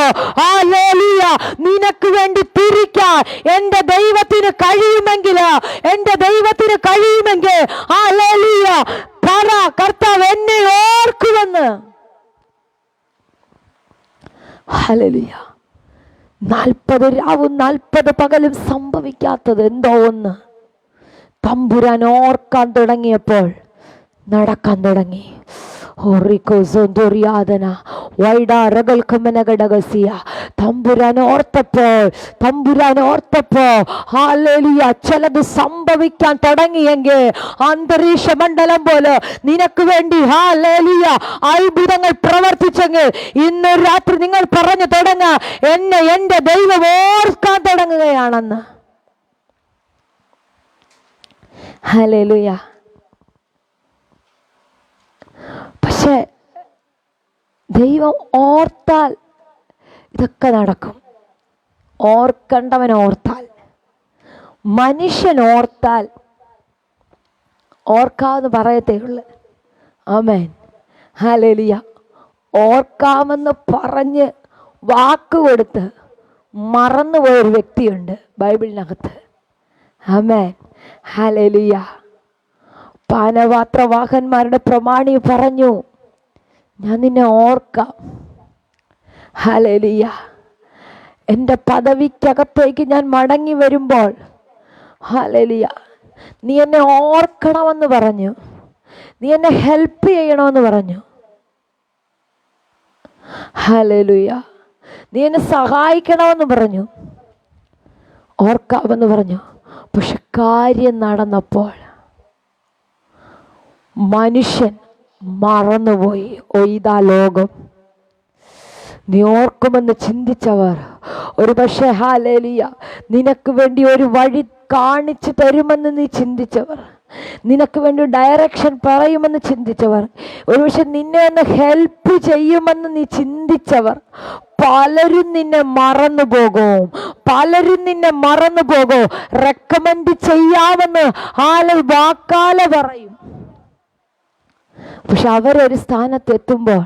നിനക്ക് വേണ്ടി തിരിക്കാൻ എന്റെ ദൈവത്തിന് കഴിയുമെങ്കിൽ, എന്റെ ദൈവത്തിന് കഴിയുമെങ്കിൽ പറ, കർത്താവ് എന്നെ ഓർക്കുമെന്ന്. ഹല്ലേലൂയ. 40 രാവും 40 പകലും സംഭവിക്കാത്തത് എന്തോ ഒന്ന് തമ്പുരാൻ ഓർക്കാൻ തുടങ്ങിയപ്പോൾ നടക്കാൻ തുടങ്ങി. തമ്പുരാൻ ഓർത്തപ്പോ ചിലത് സംഭവിക്കാൻ തുടങ്ങിയെങ്കിൽ അന്തരീക്ഷ മണ്ഡലം പോലെ നിനക്ക് വേണ്ടി അത്ഭുതങ്ങൾ പ്രവർത്തിച്ചെങ്കിൽ ഇന്ന് രാത്രി നിങ്ങൾ പറഞ്ഞു തുടങ്ങ, എന്നെ എന്റെ ദൈവം ഓർക്കാൻ തുടങ്ങുകയാണെന്ന്. ഹല്ലേലൂയ. പക്ഷെ ദൈവം ഓർത്താൽ ഇതൊക്കെ നടക്കും. ഓർക്കണ്ടവൻ ഓർത്താൽ, മനുഷ്യൻ ഓർത്താൽ ഓർക്കാമെന്ന് പറയത്തേ ഉള്ളു. ആമേൻ. ഹല്ലേലൂയ. ഓർക്കാമെന്ന് പറഞ്ഞ് വാക്ക് കൊടുത്ത് മറന്നുപോയൊരു വ്യക്തിയുണ്ട് ബൈബിളിനകത്ത്. ആമേൻ. ഹല്ലേലൂയ. പാനപാത്രവാഹന്മാരുടെ പ്രമാണി പറഞ്ഞു, ഞാൻ നിന്നെ ഓർക്കാം. ഹല്ലേലൂയ. എൻ്റെ പദവിക്കകത്തേക്ക് ഞാൻ മടങ്ങി വരുമ്പോൾ ഹല്ലേലൂയ നീ എന്നെ ഓർക്കണമെന്ന് പറഞ്ഞു, നീ എന്നെ ഹെൽപ്പ് ചെയ്യണമെന്ന് പറഞ്ഞു. ഹല്ലേലൂയ. നീ എന്നെ സഹായിക്കണമെന്ന് പറഞ്ഞു, ഓർക്കാമെന്ന് പറഞ്ഞു. പക്ഷെ കാര്യം നടന്നപ്പോൾ മനുഷ്യൻ മറന്നുപോയി. ഇതാ ലോകം. നീ ഓർക്കുമെന്ന് ചിന്തിച്ചവർ ഒരു പക്ഷേ ഹല്ലേലൂയ നിനക്ക് വേണ്ടി ഒരു വഴി കാണിച്ചു തരുമെന്ന് നീ ചിന്തിച്ചവർ, നിനക്ക് വേണ്ടി ഡയറക്ഷൻ പറയുമെന്ന് ചിന്തിച്ചവർ, ഒരുപക്ഷെ നിന്നെ ഒന്ന് ഹെൽപ്പ് ചെയ്യുമെന്ന് നീ ചിന്തിച്ചവർ പലരും നിന്നെ മറന്നു പോകും. പലരും നിന്നെ മറന്നു പോകും. റെക്കമെൻഡ് ചെയ്യാമെന്ന് വാക്കാല പറയും. പക്ഷെ അവരൊരു സ്ഥാനത്തെത്തുമ്പോൾ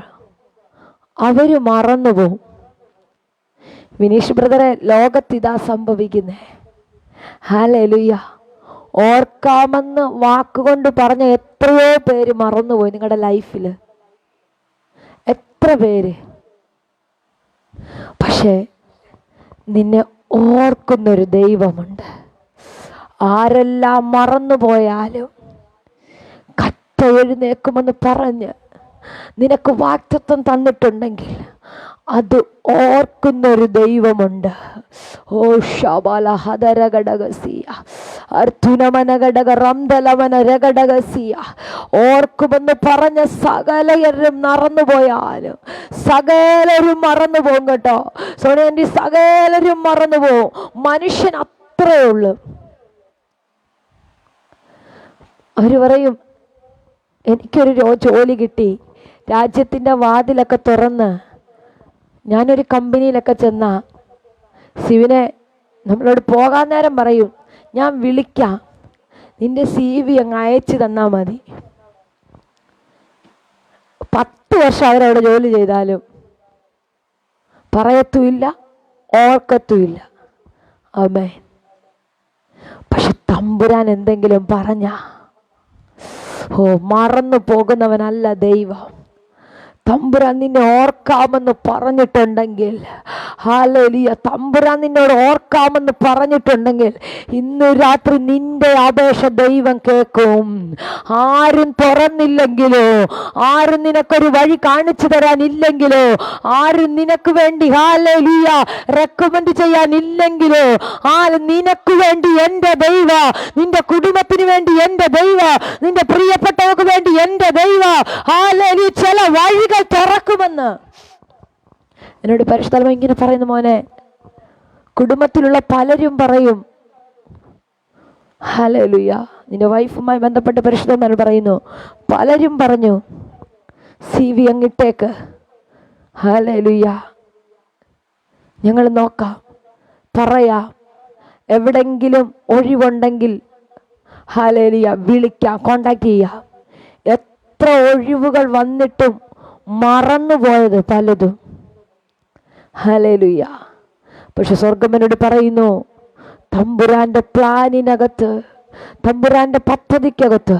അവര് മറന്നുപോകും. വിനീഷ് ബ്രദറെ, ലോകത്തിതാ സംഭവിക്കുന്നേ. ഹല്ലേലൂയ. ഓർക്കാമെന്ന് വാക്കുകൊണ്ട് പറഞ്ഞ എത്രയോ പേര് മറന്നുപോയി നിങ്ങളുടെ ലൈഫിൽ. എത്ര പേര്. പക്ഷേ നിന്നെ ഓർക്കുന്നൊരു ദൈവമുണ്ട്. ആരെല്ലാം മറന്നുപോയാലും എഴുന്നേക്കുമെന്ന് പറഞ്ഞ് നിനക്ക് വാഗ്ദത്തം തന്നിട്ടുണ്ടെങ്കിൽ അത് ഓർക്കുന്നൊരു ദൈവമുണ്ട്. ഓ ശബല ഹദരഘടകസിയ അർത്തുനമനഘടക റംദലവനരഘടകസിയ. ഓർക്കുമെന്ന് പറഞ്ഞ സകലരും മറന്നുപോയാലും സകലരും മറന്നു പോകും കേട്ടോ. സോണിയൻ്റെ സകലരും മറന്നു പോകും. മനുഷ്യൻ അത്രയേ ഉള്ളൂ. അവർ പറയും, എനിക്കൊരു ജോലി കിട്ടി, രാജ്യത്തിൻ്റെ വാതിലൊക്കെ തുറന്ന് ഞാനൊരു കമ്പനിയിലൊക്കെ ചെന്ന ശിവനെ നമ്മളോട് പോകാൻ നേരം പറയും, ഞാൻ വിളിക്കാം, നിന്റെ CV അങ്ങ് അയച്ചു തന്നാൽ മതി. 10 വർഷം അവരവിടെ ജോലി ചെയ്താലും പറയത്തുമില്ല, ഓർക്കത്തുമില്ല. ആമേൻ. പക്ഷെ തമ്പുരാൻ എന്തെങ്കിലും പറഞ്ഞ മറന്നു പോകുന്നവനല്ല ദൈവം. തമ്പുരാൻ നിന്നെ ഓർക്കാമെന്ന് പറഞ്ഞിട്ടുണ്ടെങ്കിൽ, ഹല്ലേലൂയ, തമ്പുരാൻ നിന്നോട് ഓർക്കാമെന്ന് പറഞ്ഞിട്ടുണ്ടെങ്കിൽ ഇന്ന് രാത്രി നിന്റെ അപേക്ഷ ദൈവം കേൾക്കും. ആരും തുറന്നില്ലെങ്കിലോ, ആരും നിനക്കൊരു വഴി കാണിച്ചു തരാനില്ലെങ്കിലോ, ആരും നിനക്ക് വേണ്ടി ഹല്ലേലൂയ റെക്കമെൻഡ് ചെയ്യാനില്ലെങ്കിലോ, നിനക്ക് വേണ്ടി എൻ്റെ ദൈവ, നിന്റെ കുടുംബത്തിന് വേണ്ടി എൻ്റെ ദൈവ, നിന്റെ പ്രിയപ്പെട്ടവർക്ക് വേണ്ടി എൻ്റെ ദൈവ ഹല്ലേലൂയ ചില വഴികൾ തുറക്കുമെന്ന് എന്നോട് പരിശുദ്ധാത്മാവ് ഇങ്ങനെ പറയുന്നു. മോനെ, കുടുംബത്തിലുള്ള പലരും പറയും, ഹല്ലേലൂയ, നിന്റെ വൈഫുമായി ബന്ധപ്പെട്ട് പരിശുദ്ധാത്മാവ് പറയുന്നു, പലരും പറഞ്ഞു CV അങ്ങിട്ടേക്ക്, ഹല്ലേലൂയ, ഞങ്ങൾ നോക്കാം, പറയാം, എവിടെങ്കിലും ഒഴിവുണ്ടെങ്കിൽ ഹല്ലേലൂയ വിളിക്കാം, കോണ്ടാക്ട് ചെയ്യാം. എത്ര ഒഴിവുകൾ വന്നിട്ടും മറന്നുപോയത് പലതും. ഹല്ലേലൂയ. പക്ഷെ സ്വർഗ്ഗം പറയുന്നു, തമ്പുരാന്റെ പ്ലാനിനകത്ത്, തമ്പുരാന്റെ പദ്ധതിക്കകത്ത്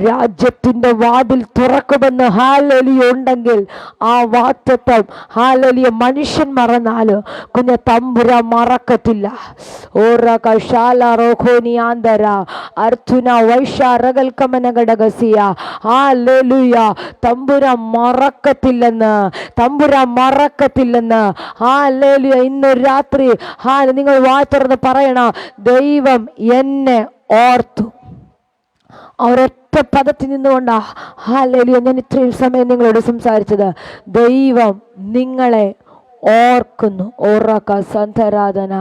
രാജ്യത്തിന്റെ വാതിൽ തുറക്കുമെന്ന് ഹല്ലേലൂയ ഉണ്ടെങ്കിൽ ആ വാഗ്ദത്തം ഹല്ലേലൂയ മനുഷ്യൻ മറന്നാലോ കുഞ്ഞ തമ്പുരാൻ മറക്കത്തില്ല. തമ്പുരാൻ മറക്കത്തില്ലെന്ന്, തമ്പുരാൻ മറക്കത്തില്ലെന്ന്. ഹല്ലേലൂയ. ഇന്ന് രാത്രി നിങ്ങൾ വാ തുറന്ന് പറയണം, ദൈവം എന്നെ ഓർത്തു. ഒരൊറ്റ പദത്തിൽ നിന്നുകൊണ്ടാ ഹല്ലേലൂയ ഞാൻ ഇത്രയും സമയം നിങ്ങളോട് സംസാരിച്ചത്. ദൈവം നിങ്ങളെ ഓർക്കുന്നു. സന്ധരാധന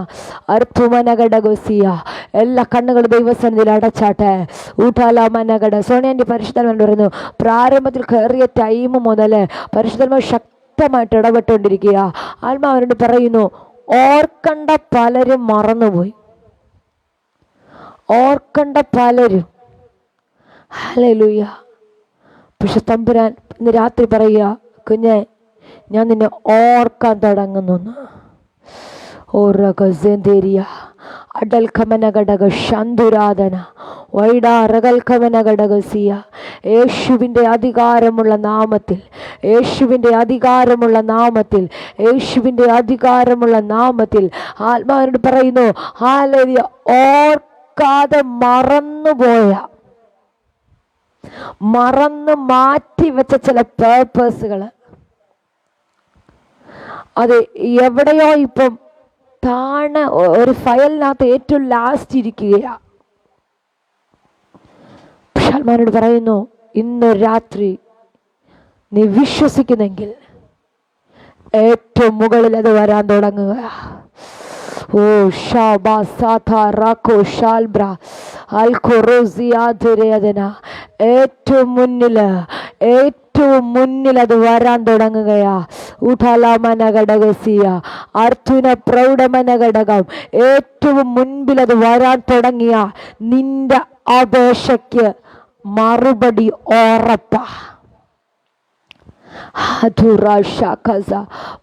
അർത്ഥുമനഘടകസിയ. എല്ലാ കണ്ണുകളും ദൈവസന്നിധിയിൽ അടച്ചാട്ടെ. ഊട്ടാലാമനഘട. സോണിയാൻ്റെ പരിശുദ്ധൻ പറയുന്നു, പ്രാരംഭത്തിൽ കയറിയ ടൈം മുതൽ പരിശുദ്ധന്മാർ ശക്തമായിട്ട് ഇടപെട്ടുകൊണ്ടിരിക്കുക. ആത്മാവിനോട് പറയുന്നു, ഓർക്കണ്ട പലരും മറന്നുപോയി, ഓർക്കണ്ട പലരും. ഹല്ലേലൂയ. പക്ഷെ തമ്പുരാൻ ഇന്ന് രാത്രി പറയുക, കുഞ്ഞെ, ഞാൻ നിന്നെ ഓർക്കാൻ തുടങ്ങുന്നു. യേശുവിൻ്റെ അധികാരമുള്ള നാമത്തിൽ, യേശുവിൻ്റെ അധികാരമുള്ള നാമത്തിൽ, യേശുവിൻ്റെ അധികാരമുള്ള നാമത്തിൽ ആത്മാവിനോട് പറയുന്നു, ഹല്ലേലൂയ, ഓർക്കാതെ മറന്നുപോയ, മറന്ന് മാറ്റി വെച്ച ചില പേർപ്പസുകൾ അത് എവിടെയോ ഇപ്പം താഴെ ഒരു ഫയലിനകത്ത് ഏറ്റവും ലാസ്റ്റ് ഇരിക്കുകയാ. ഷൽമാനോട് പറയുന്നു, ഇന്ന് രാത്രി നീ വിശ്വസിക്കുന്നെങ്കിൽ ഏറ്റവും മുകളിൽ അത് വരാൻ തുടങ്ങുക. ഓ ഏറ്റവും മുന്നിൽ അത് വരാൻ തുടങ്ങുകയാ. ഉഠാലാമനഘടകസിയ അർത്തുന പ്രൗഢമനഘടകം. ഏറ്റവും മുൻപിൽ അത് വരാൻ തുടങ്ങിയ നിന്റെ അപേക്ഷയ്ക്ക് മറുപടി ഉറപ്പാ.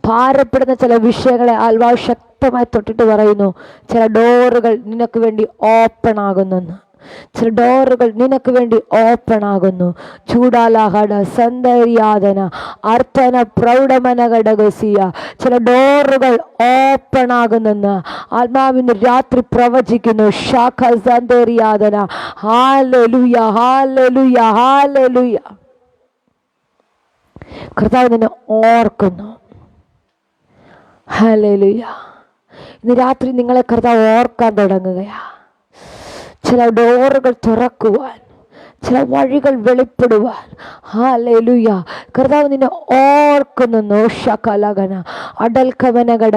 ഭാരപ്പെടുന്ന ചില വിഷയങ്ങളെ ആത്മാവ് ശക്തമായി തൊട്ടിട്ട് പറയുന്നു, ചില ഡോറുകൾ നിനക്ക് വേണ്ടി ഓപ്പൺ ആകുന്നെന്ന്, ചില ഡോറുകൾ നിനക്ക് വേണ്ടി ഓപ്പൺ ആകുന്നു. ചൂടാലാഹട സന്ദര്യാദന അർത്ഥന പ്രൗഢമനഘടകസിയ. ചില ഡോറുകൾ ഓപ്പൺ ആകുന്നെന്ന് ആത്മാവിന് രാത്രി പ്രവചിക്കുന്നു. ശാഖ സന്ദര്യാദന. Hallelujah, hallelujah, hallelujah. കർത്താവ് നിന്നെ ഓർക്കുന്നു. ഹല്ലേലൂയ. ഇന്ന് രാത്രി നിങ്ങളെ കർത്താവ് ഓർക്കാൻ തുടങ്ങുകയാ. ചില ഡോറുകൾ തുറക്കുവാൻ, ചില വഴികൾ വെളിപ്പെടുവാൻ. ഹല്ലേലൂയ. കർത്താവ് നിന്നെ ഓർക്കുന്നു. ശകലഗന അടൽക്കവനഘട